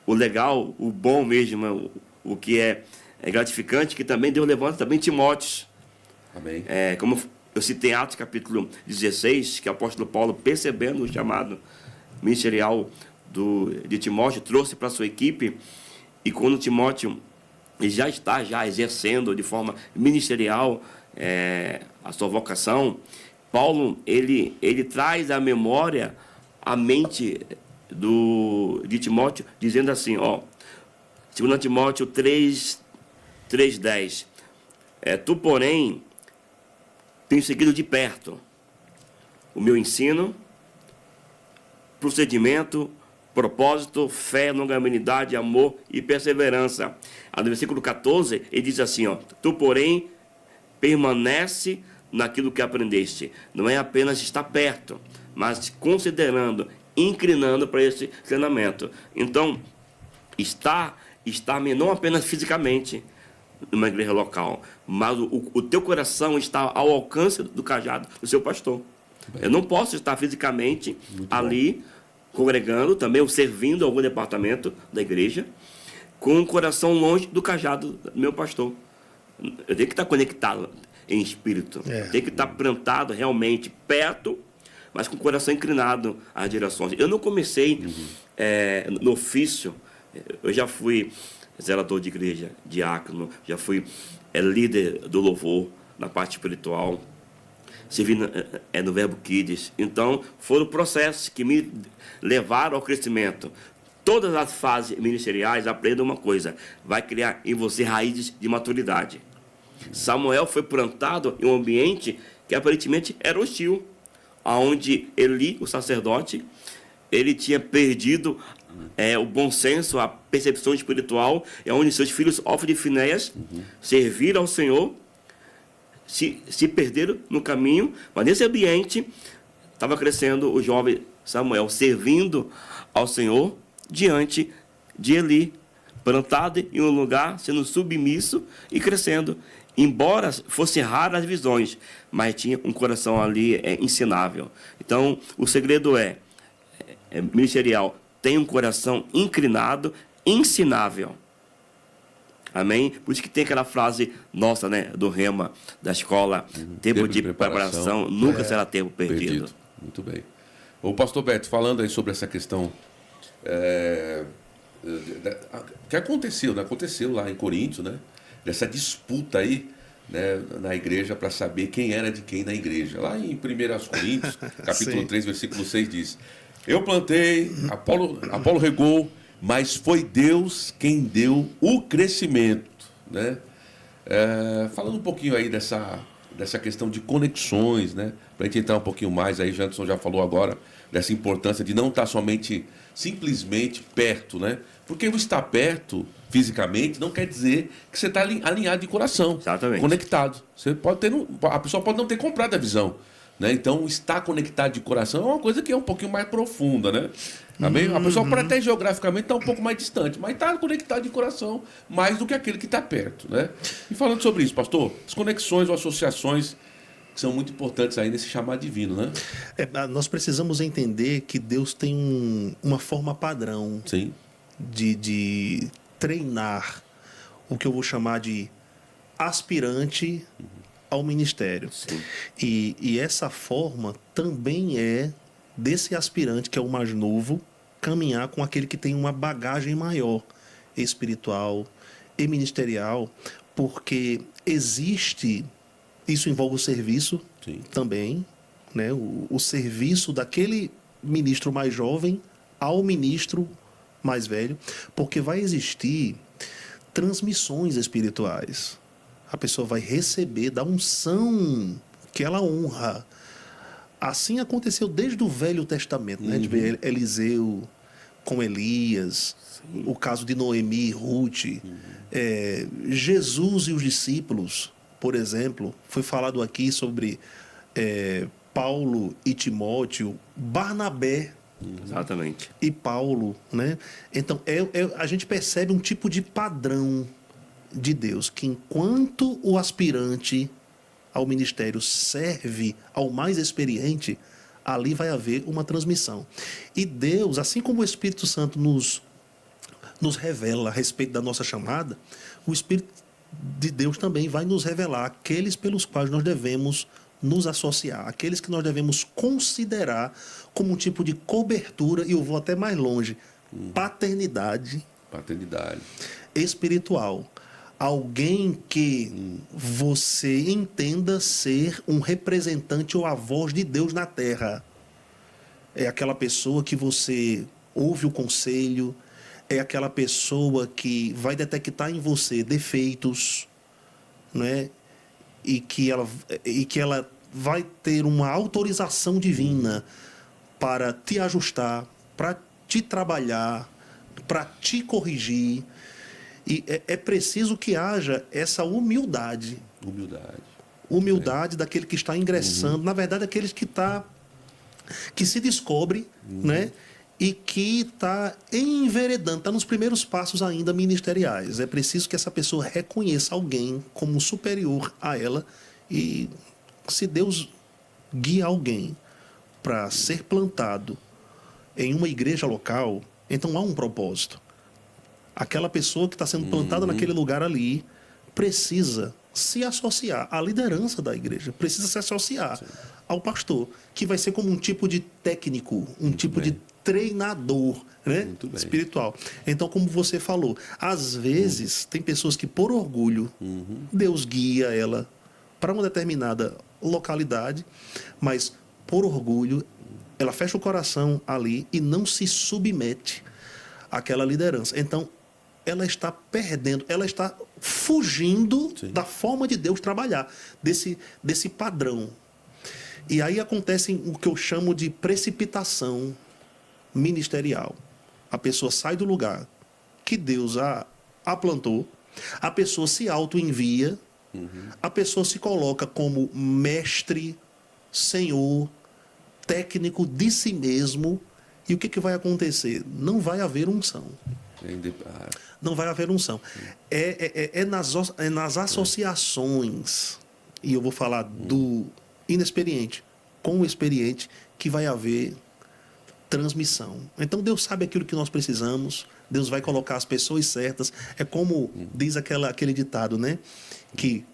o legal, o bom mesmo, o que é gratificante, que também Deus levanta também Timóteo. Amém. Como eu citei em Atos capítulo 16, que o apóstolo Paulo, percebendo o chamado ministerial de Timóteo, trouxe para a sua equipe, e quando Timóteo já está exercendo de forma ministerial a sua vocação, Paulo ele traz à memória a mente de Timóteo, dizendo assim, 2 Timóteo 3:10, tu, porém, tens seguido de perto o meu ensino, procedimento, propósito, fé, longanimidade, amor e perseverança. No versículo 14, ele diz assim, tu, porém, permanece naquilo que aprendeste. Não é apenas estar perto, mas considerando, inclinando para esse treinamento. Então, estar não apenas fisicamente numa igreja local, mas o teu coração está ao alcance do cajado do seu pastor. Eu não posso estar fisicamente ali congregando, também servindo algum departamento da igreja, com o coração longe do cajado do meu pastor. Eu tenho que estar conectado em espírito. Eu tenho que estar plantado realmente perto, mas com o coração inclinado às direções. Eu não comecei no ofício. Eu já fui zelador de igreja, diácono, já fui líder do louvor na parte espiritual, servi no Verbo Kids. Então, foram processos que me levaram ao crescimento. Todas as fases ministeriais, aprenda uma coisa: vai criar em você raízes de maturidade. Samuel foi plantado em um ambiente que aparentemente era hostil, onde Eli, o sacerdote, ele tinha perdido o bom senso, a percepção espiritual, onde seus filhos Ofni e Finéias serviram ao Senhor, se perderam no caminho, mas nesse ambiente estava crescendo o jovem Samuel, servindo ao Senhor diante de Eli, plantado em um lugar, sendo submisso e crescendo. Embora fossem raras as visões, mas tinha um coração ali ensinável. Então, o segredo ministerial, tem um coração inclinado, ensinável. Amém? Por isso que tem aquela frase nossa, né, do Rema, da escola, tempo de preparação nunca será tempo perdido. Muito bem. O pastor Beto, falando aí sobre essa questão que aconteceu lá em Corinto, né? Dessa disputa aí, né, na igreja para saber quem era de quem na igreja. Lá em 1 Coríntios, capítulo 3, versículo 6 diz: eu plantei, Apolo regou, mas foi Deus quem deu o crescimento, né? Falando um pouquinho aí dessa questão de conexões, né? Para a gente entrar um pouquinho mais aí, Janderson já falou agora dessa importância de não estar simplesmente perto, né? Porque o estar perto fisicamente não quer dizer que você está alinhado de coração, exatamente, conectado. A pessoa pode não ter comprado a visão, né? Então, estar conectado de coração é uma coisa que é um pouquinho mais profunda, né? Amém? A pessoa pode até geograficamente estar um pouco mais distante, mas está conectado de coração mais do que aquele que está perto, né? E falando sobre isso, pastor, as conexões ou associações que são muito importantes aí nesse chamado divino, né? Nós precisamos entender que Deus tem uma forma padrão. Sim. De treinar o que eu vou chamar de aspirante ao ministério. E essa forma também é desse aspirante, que é o mais novo, caminhar com aquele que tem uma bagagem maior, espiritual e ministerial, porque existe, isso envolve o serviço também, né? O serviço daquele ministro mais jovem ao ministro mais velho, porque vai existir transmissões espirituais. A pessoa vai receber da unção que ela honra. Assim aconteceu desde o Velho Testamento, né? De ver Eliseu com Elias, o caso de Noemi e Ruth, Jesus e os discípulos, por exemplo, foi falado aqui sobre Paulo e Timóteo, Barnabé Exatamente. e Paulo, né? Então, a gente percebe um tipo de padrão de Deus, que enquanto o aspirante ao ministério serve ao mais experiente, ali vai haver uma transmissão. E Deus, assim como o Espírito Santo nos revela a respeito da nossa chamada, o Espírito de Deus também vai nos revelar aqueles pelos quais nós devemos nos associar, aqueles que nós devemos considerar como um tipo de cobertura, e eu vou até mais longe, paternidade espiritual. Alguém que você entenda ser um representante ou a voz de Deus na terra. É aquela pessoa que você ouve o conselho, é aquela pessoa que vai detectar em você defeitos, né? E que ela vai ter uma autorização divina para te ajustar, para te trabalhar, para te corrigir. E é preciso que haja essa humildade. Humildade daquele que está ingressando. Na verdade, aquele que se descobre, né? E que está enveredando, está nos primeiros passos ainda ministeriais. É preciso que essa pessoa reconheça alguém como superior a ela. E se Deus guia alguém para ser plantado em uma igreja local, então há um propósito. Aquela pessoa que está sendo plantada naquele lugar ali precisa se associar à liderança da igreja, precisa se associar ao pastor, que vai ser como um tipo de técnico, um tipo de treinador, né? Espiritual. Então, como você falou, às vezes tem pessoas que por orgulho Deus guia ela para uma determinada localidade, mas por orgulho ela fecha o coração ali e não se submete àquela liderança. Então, ela está perdendo, ela está fugindo da forma de Deus trabalhar, desse padrão. E aí acontece o que eu chamo de precipitação ministerial. A pessoa sai do lugar que Deus a plantou, a pessoa se auto-envia, a pessoa se coloca como mestre, senhor, técnico de si mesmo, e o que vai acontecer? Não vai haver unção. Não vai haver unção. É nas associações, e eu vou falar do inexperiente com o experiente, que vai haver transmissão. Então Deus sabe aquilo que nós precisamos, Deus vai colocar as pessoas certas. É como diz aquele ditado, né? Que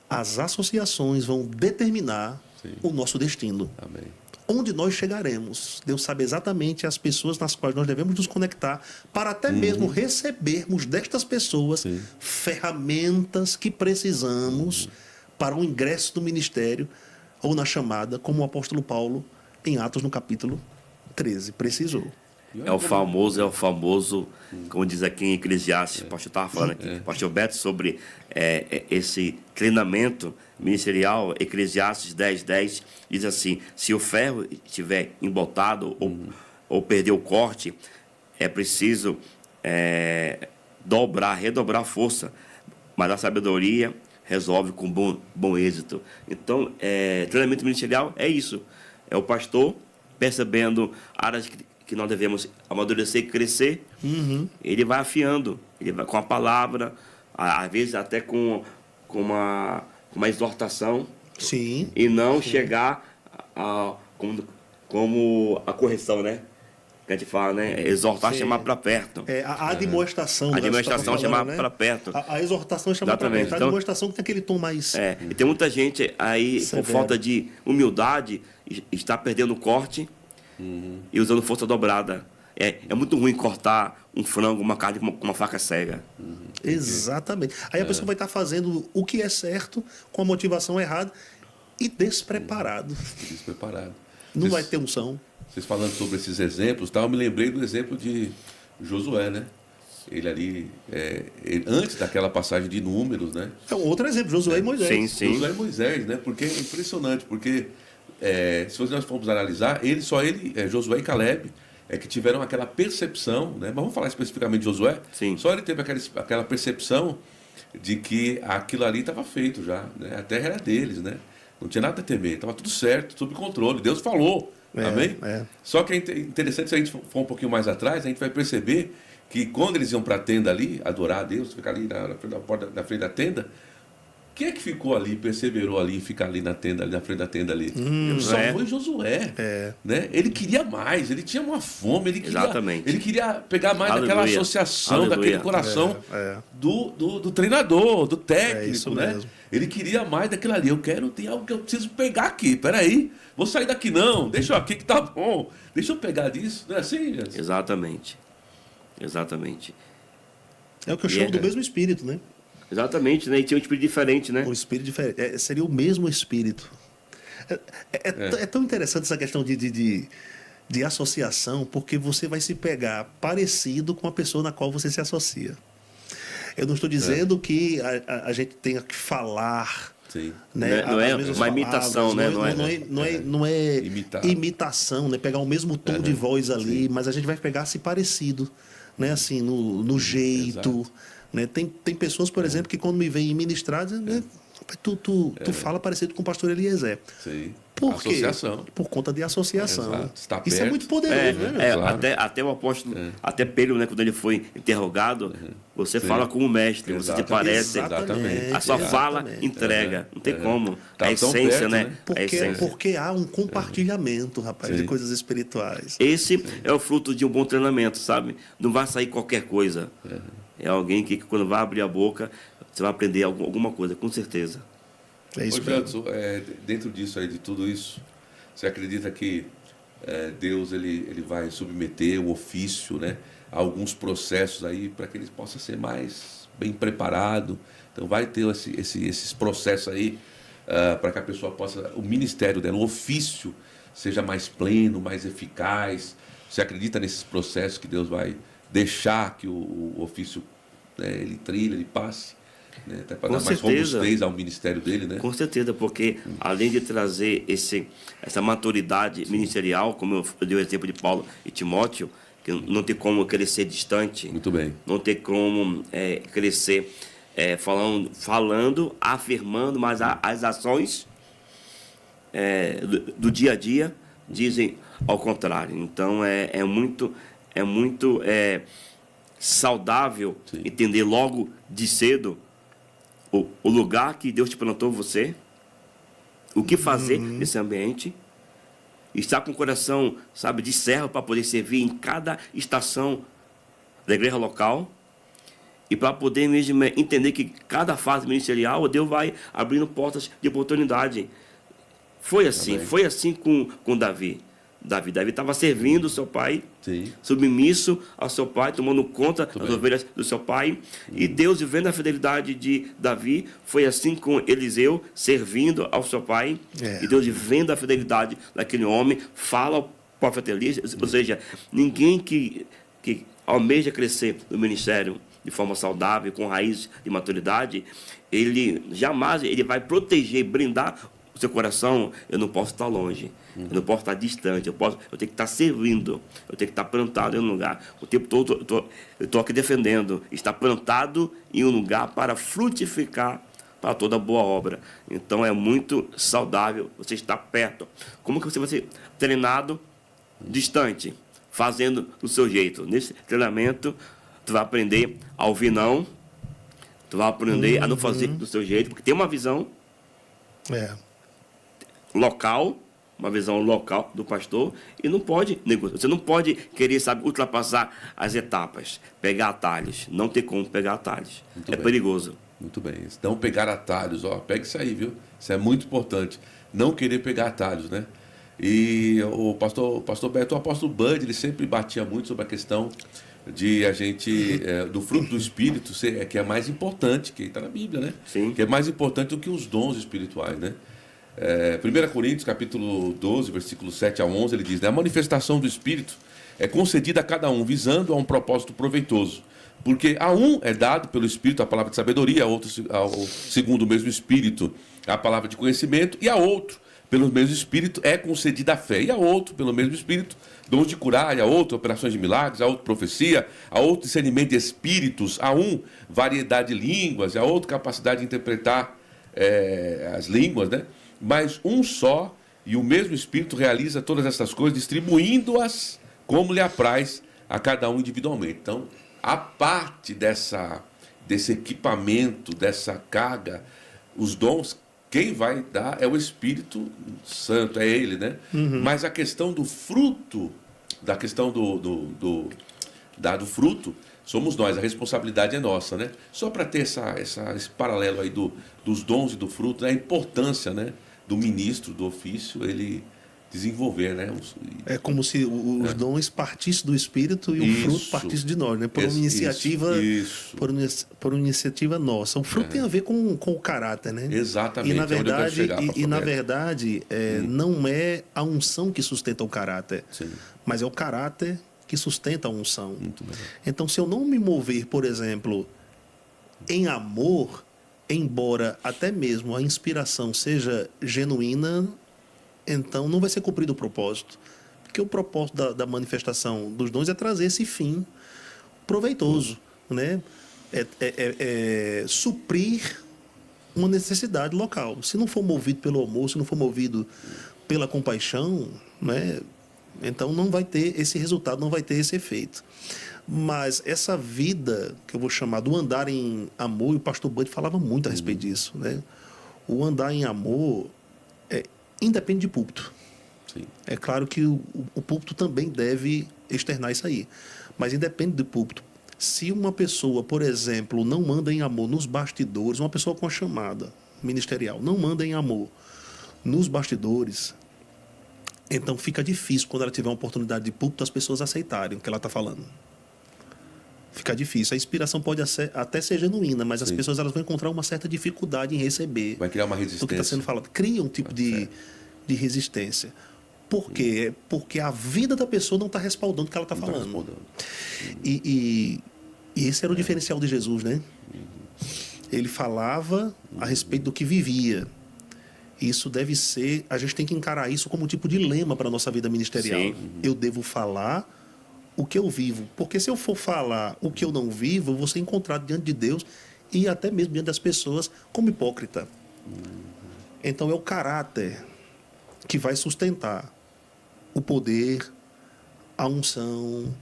as associações vão determinar o nosso destino. Amém. Onde nós chegaremos. Deus sabe exatamente as pessoas nas quais nós devemos nos conectar para até mesmo recebermos destas pessoas ferramentas que precisamos para o ingresso no ministério ou na chamada, como o apóstolo Paulo em Atos no capítulo 13 precisou. É o famoso, como diz aqui em Eclesiastes, o pastor estava falando aqui, pastor Beto, sobre esse treinamento ministerial. Eclesiastes 10:10 diz assim: se o ferro estiver embotado ou perder o corte, é preciso redobrar a força, mas a sabedoria resolve com bom êxito. Então, treinamento ministerial é isso, é o pastor percebendo áreas que nós devemos amadurecer e crescer. Ele vai afiando, ele vai com a palavra, às vezes até com uma exortação. Sim. E não chegar como a correção, né? Que a gente fala, né? Exortar, chamar para perto. A admoestação. A admoestação, chamar né? para perto. A exortação é chamar para perto. A admoestação que tem aquele tom mais... E tem muita gente aí, severo. por falta de humildade, está perdendo o corte e usando força dobrada. É muito ruim cortar um frango, uma carne com uma faca cega. Exatamente. Aí a pessoa vai estar fazendo o que é certo com a motivação errada e despreparado. Despreparado. Não vai ter unção. Vocês falando sobre esses exemplos, tá? Eu me lembrei do exemplo de Josué, né? Ele ali, antes daquela passagem de Números, né? É um outro exemplo, Josué e Moisés. Sim, sim. Josué e Moisés, né? Porque é impressionante, porque se nós formos analisar, Josué e Caleb, que tiveram aquela percepção, né? Mas vamos falar especificamente de Josué? Sim. Só ele teve aquela percepção de que aquilo ali estava feito já, né? A terra era deles, né? Não tinha nada a temer, estava tudo certo, sob controle. Deus falou, amém? Só que é interessante, se a gente for um pouquinho mais atrás, a gente vai perceber que quando eles iam para a tenda ali, adorar a Deus, ficar ali na frente da porta, na frente da tenda, quem é que ficou ali, perseverou ali, ficar ali na tenda, ali na frente da tenda ali? Só foi Josué. Né? Ele queria mais, ele tinha uma fome, ele queria pegar mais daquela associação, daquele coração do treinador, do técnico, né? Mesmo. Ele queria mais daquilo ali. Tem algo que eu preciso pegar aqui. Peraí, vou sair daqui não, deixa eu aqui que tá bom. Deixa eu pegar disso, não é assim, gente? Exatamente. É o que eu chamo do mesmo espírito, né? Exatamente, né? E tinha um espírito diferente, né? Um espírito diferente. Seria o mesmo espírito. É tão interessante essa questão de associação, porque você vai se pegar parecido com a pessoa na qual você se associa. Eu não estou dizendo que a gente tenha que falar. Sim. Né, não é uma imitação, né? Não é imitação, né? Pegar o mesmo tom de voz ali, mas a gente vai pegar se parecido, né? Assim, no jeito. Né? Tem pessoas, por exemplo, que quando me vêm ministrar, dizem, né? Tu fala parecido com o pastor Eliezer. Sim. Por quê? Associação. Por conta de associação. Está Isso perto. é muito poderoso, né? Claro. Até o apóstolo, até Pedro, né, quando ele foi interrogado, você fala como mestre, você te parece. Exatamente. A sua fala entrega. Não tem como. Tá a tão essência, perto, né? Porque há um compartilhamento, rapaz, de coisas espirituais. Esse é o fruto de um bom treinamento, sabe? Não vai sair qualquer coisa. É alguém que quando vai abrir a boca, você vai aprender alguma coisa, com certeza. É isso Ô, Jadson, dentro disso aí, de tudo isso, você acredita que Deus ele vai submeter o ofício, né, a alguns processos aí para que ele possa ser mais bem preparado? Então vai ter esses processos aí para que a pessoa possa, o ministério dela, o ofício seja mais pleno, mais eficaz. Você acredita nesses processos que Deus vai deixar que o ofício, né, ele trilhe, ele passe? Né, até para dar mais robustez ao ministério dele, né? Com certeza, porque além de trazer essa maturidade ministerial, como eu dei o exemplo de Paulo e Timóteo, que não tem como crescer distante. Muito bem. Não tem como crescer falando, afirmando, mas as ações do dia a dia dizem ao contrário. Então é muito saudável entender logo de cedo o lugar que Deus te plantou você, o que fazer nesse ambiente, estar com o coração, sabe, de servo para poder servir em cada estação da igreja local e para poder mesmo entender que cada fase ministerial Deus vai abrindo portas de oportunidade. Foi assim com Davi. Davi estava servindo o seu pai, submisso ao seu pai, tomando conta das ovelhas do seu pai. E Deus, vendo a fidelidade de Davi, foi assim com Eliseu, servindo ao seu pai. E Deus, vendo a fidelidade daquele homem, fala ao profeta Elias. Ou seja, ninguém que almeja crescer no ministério de forma saudável, com raiz de maturidade, ele jamais vai proteger, blindar o seu coração. Eu não posso estar longe, eu não posso estar distante, eu tenho que estar servindo, eu tenho que estar plantado em um lugar. O tempo todo eu estou aqui defendendo, estar plantado em um lugar para frutificar para toda boa obra. Então é muito saudável você estar perto. Como que você vai ser treinado distante, fazendo do seu jeito? Nesse treinamento, tu vai aprender a ouvir não, tu vai aprender a não fazer do seu jeito, porque tem uma visão local, uma visão local do pastor, e não pode negociar. Você não pode querer, sabe, ultrapassar as etapas, pegar atalhos. Não tem como pegar atalhos. Muito bem. Perigoso. Muito bem. Não pegar atalhos, pega isso aí, viu? Isso é muito importante. Não querer pegar atalhos, né? E o pastor Beto, o apóstolo Bud, ele sempre batia muito sobre a questão de a gente, do fruto do Espírito, que é mais importante, que está na Bíblia, né? Sim. Que é mais importante do que os dons espirituais, né? 1 Coríntios, capítulo 12, versículo 7 a 11, ele diz, né? A manifestação do Espírito é concedida a cada um, visando a um propósito proveitoso. Porque a um é dado pelo Espírito a palavra de sabedoria, a outro, segundo o mesmo Espírito, a palavra de conhecimento, e a outro, pelo mesmo Espírito, é concedida a fé. E a outro, pelo mesmo Espírito, dons de curar, e a outro, operações de milagres, a outro, profecia, a outro, discernimento de espíritos, a um, variedade de línguas, e a outro, capacidade de interpretar as línguas, né? Mas um só, e o mesmo Espírito realiza todas essas coisas, distribuindo-as como lhe apraz a cada um individualmente. Então, a parte desse equipamento, dessa carga, os dons, quem vai dar é o Espírito Santo, é Ele, né? Mas a questão do fruto, da questão do fruto, somos nós, a responsabilidade é nossa, né? Só para ter esse paralelo aí dos dons e do fruto, né? A importância, né? Do ministro, do ofício, ele desenvolver, né? É como se os dons partissem do Espírito e o fruto partisse de nós, né? Por uma iniciativa, por uma iniciativa nossa. O fruto tem a ver com o caráter, né? Exatamente. E na verdade, não é a unção que sustenta o caráter, mas é o caráter que sustenta a unção. Muito bem. Então, se eu não me mover, por exemplo, em amor, embora até mesmo a inspiração seja genuína, então não vai ser cumprido o propósito. Porque o propósito da manifestação dos dons é trazer esse fim proveitoso, né? Suprir uma necessidade local. Se não for movido pelo amor, se não for movido pela compaixão, né? Então não vai ter esse resultado, não vai ter esse efeito. Mas essa vida, que eu vou chamar do andar em amor, e o pastor Bud falava muito a respeito disso, né? O andar em amor independe de púlpito. Sim. É claro que o púlpito também deve externar isso aí, mas independe do púlpito. Se uma pessoa, por exemplo, não anda em amor nos bastidores, uma pessoa com a chamada ministerial não manda em amor nos bastidores, então fica difícil, quando ela tiver uma oportunidade de púlpito, as pessoas aceitarem o que ela está falando. Fica difícil. A inspiração pode até ser genuína, mas as pessoas elas vão encontrar uma certa dificuldade em receber. Vai criar uma resistência. O que está sendo falado. Cria um tipo de resistência. Por quê? Porque a vida da pessoa não está respaldando o que ela está falando. E esse era o diferencial de Jesus, né? Ele falava a respeito do que vivia. Isso deve ser... A gente tem que encarar isso como um tipo de lema para a nossa vida ministerial. Sim. Eu devo falar o que eu vivo. Porque se eu for falar o que eu não vivo, eu vou ser encontrado diante de Deus e até mesmo diante das pessoas como hipócrita. Então é o caráter que vai sustentar o poder, a unção.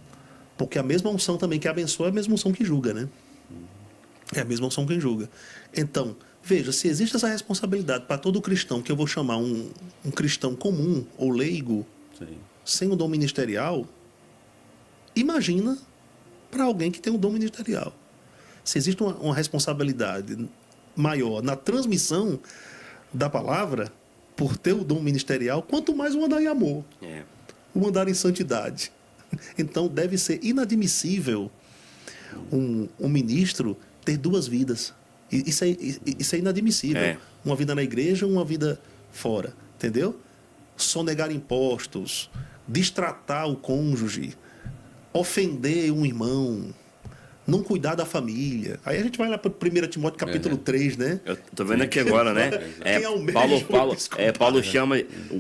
Porque a mesma unção também que abençoa é a mesma unção que julga, né? É a mesma unção que julga. Então, veja, se existe essa responsabilidade para todo cristão, que eu vou chamar um cristão comum ou leigo, sem o dom ministerial, imagina para alguém que tem um dom ministerial. Se existe uma responsabilidade maior na transmissão da palavra, por ter o dom ministerial, quanto mais o andar em amor, o andar em santidade. Então deve ser inadmissível um ministro ter duas vidas. Isso é inadmissível. Uma vida na igreja, uma vida fora. Entendeu? Sonegar impostos, destratar o cônjuge, ofender um irmão, não cuidar da família. Aí a gente vai lá para 1 Timóteo capítulo 3, né? Eu tô vendo aqui agora, né? Quem é o Paulo chama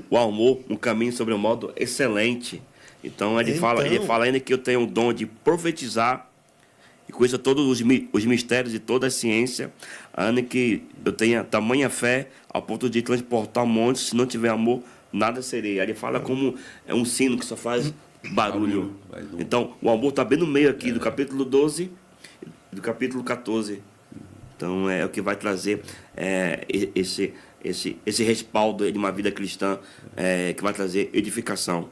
o amor um caminho sobre um modo excelente. Então ele fala ainda que eu tenho o dom de profetizar e conheço todos os mistérios e toda a ciência, ainda que eu tenha tamanha fé ao ponto de transportar montes, se não tiver amor, nada serei. Aí ele fala como é um sino que só faz barulho. Então, o amor está bem no meio aqui do capítulo 12 e do capítulo 14. Então, é o que vai trazer esse respaldo de uma vida cristã, que vai trazer edificação.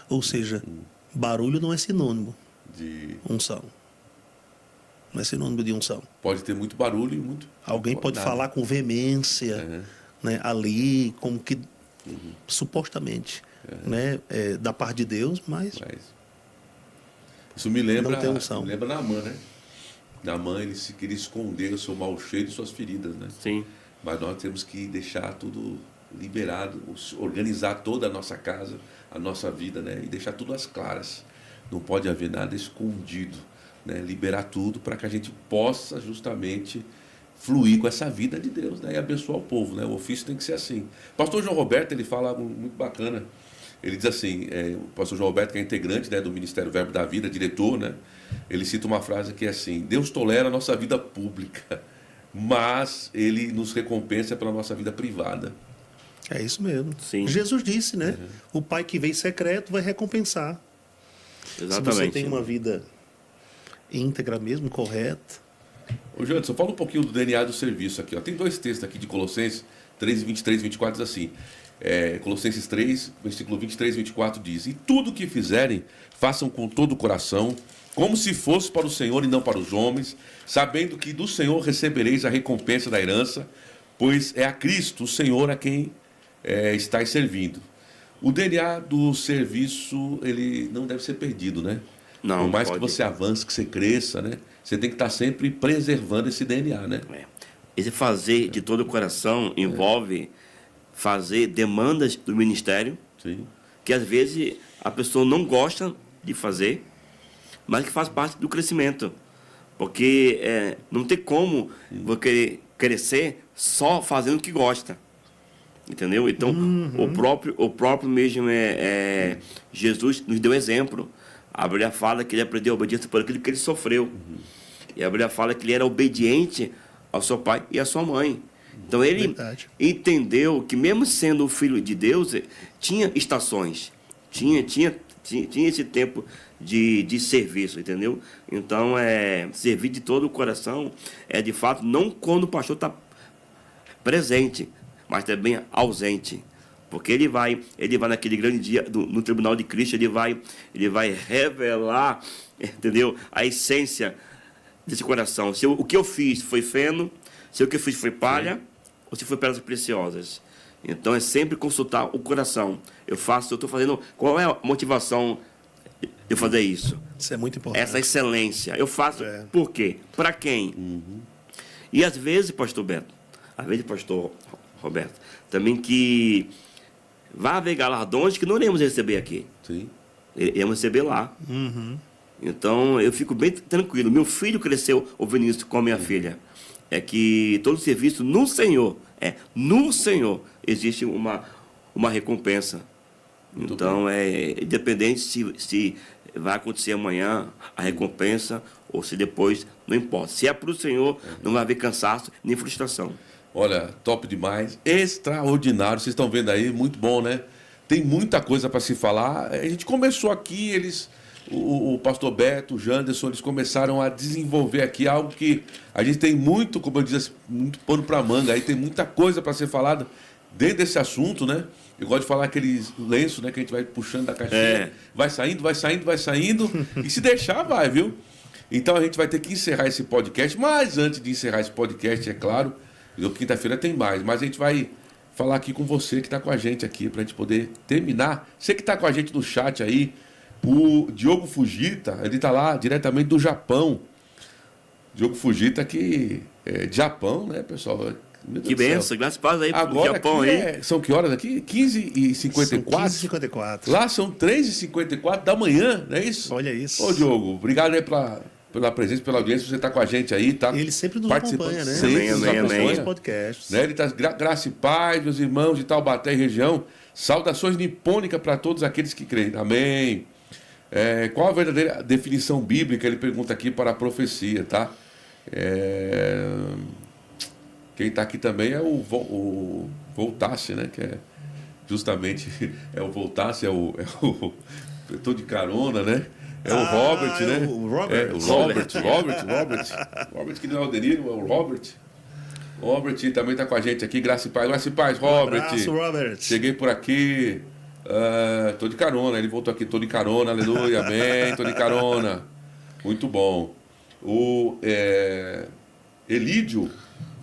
Ou seja, barulho não é sinônimo de unção. Não é sinônimo de unção. Pode ter muito barulho e muito... Alguém pode falar com veemência, né, ali, como que supostamente. né, da parte de Deus, mas isso me lembra, não tem unção. me lembra Naamã, né? Naamã, ele queria esconder o seu mau cheiro e suas feridas, né? Sim. Mas nós temos que deixar tudo liberado, organizar toda a nossa casa, a nossa vida, né? E deixar tudo às claras. Não pode haver nada escondido, né? Liberar tudo para que a gente possa justamente fluir com essa vida de Deus, né? E abençoar o povo, né? O ofício tem que ser assim. O pastor João Roberto, ele fala algo muito bacana. Ele diz assim, o pastor João Roberto, que é integrante, né, do Ministério Verbo da Vida, diretor, né? Ele cita uma frase que é assim: Deus tolera a nossa vida pública, mas Ele nos recompensa pela nossa vida privada. É isso mesmo. Sim. Jesus disse, né? O pai que vem secreto vai recompensar. Exatamente. Se você tem uma vida íntegra mesmo, correta. Ô, Janderson, fala um pouquinho do DNA do serviço aqui. Ó. Tem 2 textos aqui de Colossenses 3, 23 e 24, diz assim. Colossenses 3, versículo 23 e 24 diz: E tudo o que fizerem, façam com todo o coração, como se fosse para o Senhor e não para os homens, sabendo que do Senhor recebereis a recompensa da herança, pois é a Cristo, o Senhor, a quem estáis servindo. O DNA do serviço, ele não deve ser perdido, né? Não, por mais pode. que você avance, que você cresça, né? Você tem que estar sempre preservando esse DNA, né? Esse fazer de todo o coração envolve fazer demandas do ministério, Sim. que às vezes a pessoa não gosta de fazer, mas que faz parte do crescimento. Porque não tem como você crescer só fazendo o que gosta. Entendeu? Então, o próprio mesmo Jesus nos deu exemplo. A Bíblia fala que ele aprendeu a obediência por aquilo que ele sofreu. E a Bíblia fala que ele era obediente ao seu pai e à sua mãe. Então ele entendeu que mesmo sendo o filho de Deus, tinha estações, tinha esse tempo de serviço, entendeu? Então, servir de todo o coração de fato, não quando o pastor está presente, mas também ausente. Porque ele vai naquele grande dia no tribunal de Cristo, ele vai revelar, entendeu? A essência desse coração. Se o que eu fiz foi feno, se o que eu fiz foi palha, ou se foi pedras preciosas. Então é sempre consultar o coração. Eu estou fazendo. Qual é a motivação de eu fazer isso? Isso é muito importante. Essa excelência. Eu faço por quê? Para quem? E às vezes, pastor Roberto, também que vai haver galardões que não iremos receber aqui. Sim. Iremos receber lá. Então eu fico bem tranquilo. Meu filho cresceu ouvindo isso com a minha filha. É que todo serviço no Senhor, existe uma recompensa. Muito então, independente se vai acontecer amanhã a recompensa ou se depois, não importa. Se é para o Senhor, não vai haver cansaço nem frustração. Olha, top demais, extraordinário, vocês estão vendo aí, muito bom, né? Tem muita coisa para se falar. A gente começou aqui, o pastor Beto, o Janderson, eles começaram a desenvolver aqui algo que a gente tem muito, como eu disse, muito pano para manga, aí tem muita coisa para ser falada dentro desse assunto, né? Eu gosto de falar aqueles lenços, né, que a gente vai puxando da caixinha, vai saindo, e se deixar, vai, viu? Então a gente vai ter que encerrar esse podcast, mas antes de encerrar esse podcast, é claro, quinta-feira tem mais, mas a gente vai falar aqui com você que está com a gente aqui, para a gente poder terminar. Você que está com a gente no chat aí, o Diogo Fujita, ele está lá diretamente do Japão. Diogo Fujita que é de Japão, né, pessoal? Que benção, graças a Deus aí pro Japão aí. São que horas aqui? 15h54? 15h54. Lá são 3h54 da manhã, não é isso? Olha isso. Ô, Diogo, obrigado aí pela presença, pela audiência, você está com a gente aí, tá? Ele sempre nos acompanha, né? Sempre nos acompanha. Nos podcasts. Né? Ele está graça e paz, meus irmãos de Taubaté e região. Saudações nipônicas para todos aqueles que creem. Amém. Qual a verdadeira definição bíblica? Ele pergunta aqui para a profecia, tá? Quem está aqui também é o Voltasse, né? Que é justamente o Voltasse, eu estou de carona, né? É o Robert, né? O Robert. Robert, que não é o Deniro, é o Robert. Robert também está com a gente aqui. Graça e paz, Robert. Abraço, Robert. Cheguei por aqui. Tô de carona. Ele voltou aqui, tô de carona, aleluia, amém. Tô de carona. Muito bom. O Elídio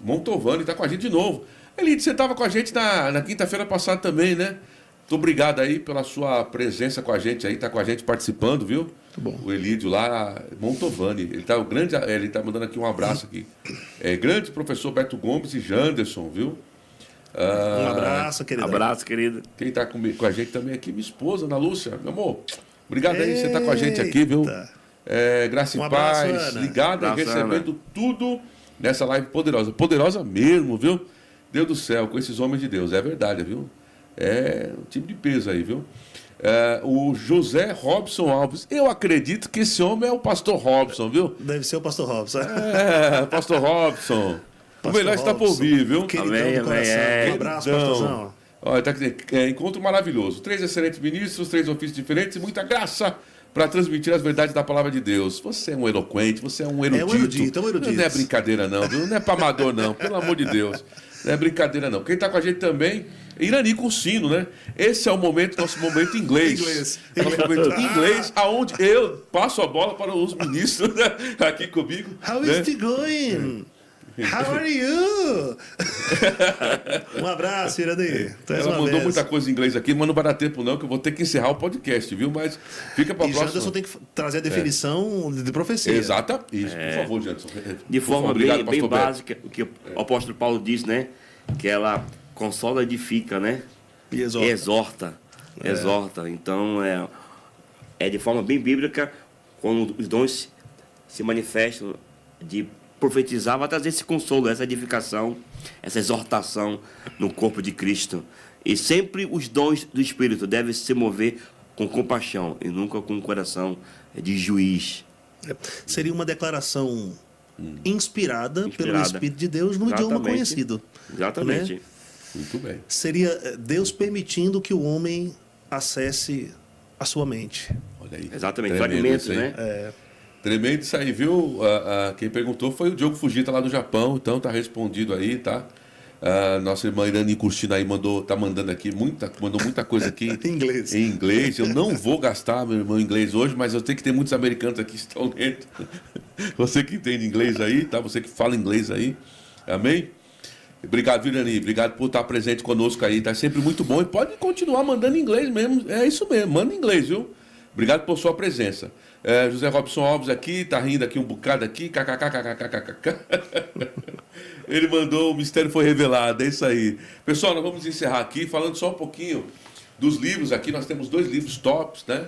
Montovani está com a gente de novo. Elídio, você estava com a gente na quinta-feira passada também, né? Muito obrigado aí pela sua presença com a gente aí, tá com a gente participando, viu? Muito bom. O Elídio lá, Montovani, ele tá mandando aqui um abraço aqui. Grande professor Beto Gomes e Janderson, viu? Um abraço, querido. Abraço, querido. Quem tá com a gente também aqui, minha esposa, Ana Lúcia, meu amor. Obrigado aí, você tá com a gente aqui, viu? Graça e abraço, paz, Ana. ligada, Abraço, recebendo tudo nessa live poderosa. Poderosa mesmo, viu? Deus do céu, com esses homens de Deus, é verdade, viu? É um time de peso aí, viu? O José Robson Alves. Eu acredito que esse homem é o pastor Robson, viu? Deve ser o pastor Robson. Pastor Robson. O melhor está por Robson, vir, viu? Queridão Amém, do coração. amém, Um abraço, Queridão. pastorzão. Olha, tá aqui, encontro maravilhoso. 3 excelentes ministros, 3 ofícios diferentes e muita graça para transmitir as verdades da palavra de Deus. Você é um eloquente, você é um erudito. É um erudito. Não é brincadeira não, viu? Não é para amador não, pelo amor de Deus. Não é brincadeira não. Quem está com a gente também é Irani Cursino, né? Esse é o momento, nosso momento inglês. Nosso momento inglês, aonde eu passo a bola para os ministros, né? Aqui comigo. How né? is it going? How are you? Um abraço, Irani. Ela mandou muita coisa em inglês aqui, mas não vai dar tempo não, que eu vou ter que encerrar o podcast, viu? Mas fica para a E próxima. Janderson tem que trazer a definição de profecia. Exata. Isso, por favor, Janderson. De forma Obrigado, bem pastor Beto. básica, o que o apóstolo Paulo diz, né? Que ela consola, edifica, né? E exorta. Exorta. Então, é de forma bem bíblica, quando os dons se manifestam de profetizar, vai trazer esse consolo, essa edificação, essa exortação no corpo de Cristo. E sempre os dons do Espírito devem se mover com compaixão e nunca com um coração de juiz. Seria uma declaração inspirada pelo Inspirada. Espírito de Deus num idioma Exatamente. conhecido. Exatamente. Né? Muito bem. Seria Deus permitindo que o homem acesse a sua mente. Olha aí. Exatamente. Tremendo Fragmentos, isso aí. né? Tremendo isso aí, viu? Quem perguntou foi o Diogo Fujita lá do Japão, então tá respondido aí, tá? Nossa irmã Irani Cursino aí tá mandando aqui, mandou muita coisa aqui Em inglês. em inglês. Eu não vou gastar, meu irmão, inglês hoje, mas eu sei que tem muitos americanos aqui que estão lendo. Você que entende inglês aí, tá? Você que fala inglês aí, amém? Obrigado, viu, Irani? Obrigado por estar presente conosco aí, tá sempre muito bom. E pode continuar mandando em inglês mesmo, é isso mesmo, manda em inglês, viu? Obrigado por sua presença. José Robson Alves aqui, tá rindo aqui um bocado aqui, kkkkkkkk. Ele mandou, o mistério foi revelado, é isso aí. Pessoal, nós vamos encerrar aqui falando só um pouquinho dos livros aqui. Nós temos 2 livros tops, né?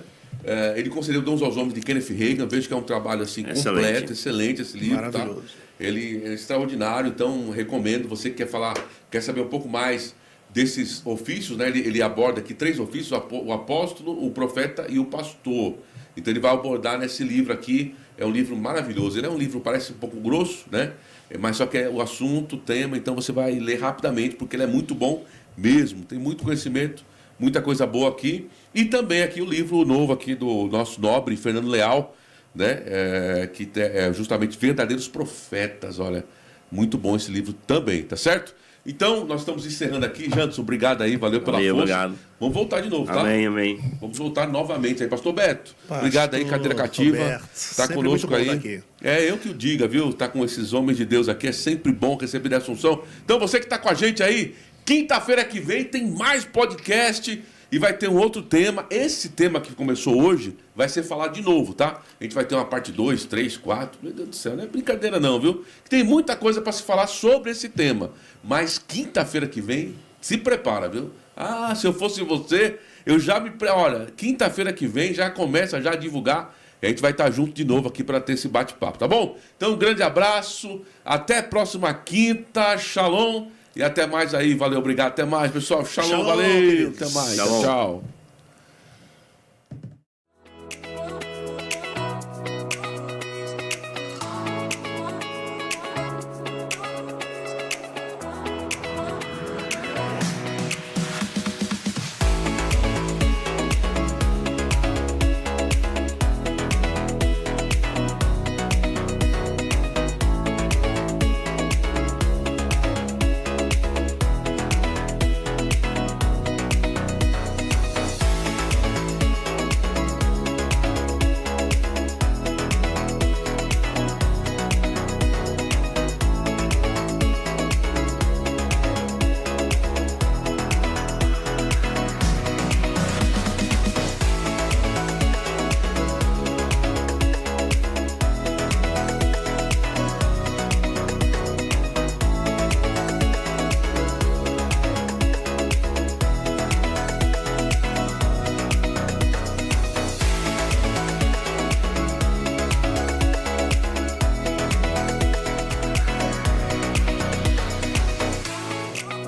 Ele concedeu Dons aos Homens de Kenneth Hagin. Vejo que é um trabalho assim completo, excelente esse livro. Maravilhoso. Tá? Ele é extraordinário, então recomendo. Você que quer saber um pouco mais desses ofícios, né? Ele aborda aqui 3 ofícios: o apóstolo, o profeta e o pastor. Então ele vai abordar nesse livro aqui. É um livro maravilhoso. Ele é um livro, parece um pouco grosso, né? Mas só que é o assunto, o tema, então você vai ler rapidamente, porque ele é muito bom mesmo. Tem muito conhecimento, muita coisa boa aqui. E também aqui o livro novo aqui do nosso nobre Fernando Leal, né? Que é justamente Verdadeiros Profetas. Olha, muito bom esse livro também, tá certo? Então, nós estamos encerrando aqui. Janderson, obrigado aí, valeu pela força. Obrigado. Vamos voltar de novo, tá? Amém, amém. Vamos voltar novamente aí. Pastor Beto, Pastor obrigado aí, cadeira cativa. Roberto, Tá sempre conosco muito bom aí. tá aqui. É eu que o diga, viu? Tá com esses homens de Deus aqui. É sempre bom receber da Assunção. Então, você que tá com a gente aí, quinta-feira que vem tem mais podcast. E vai ter um outro tema. Esse tema que começou hoje vai ser falado de novo, tá? A gente vai ter uma parte 2, 3, 4. Meu Deus do céu, não é brincadeira não, viu? Tem muita coisa para se falar sobre esse tema. Mas quinta-feira que vem, se prepara, viu? Se eu fosse você, eu já me... Olha, quinta-feira que vem já começa já a divulgar. E a gente vai estar junto de novo aqui para ter esse bate-papo, tá bom? Então, um grande abraço. Até a próxima quinta. Shalom. E até mais aí, valeu, obrigado. Até mais, pessoal. Shalom, Shalom, valeu. queridos. Até mais. Shalom. Tchau.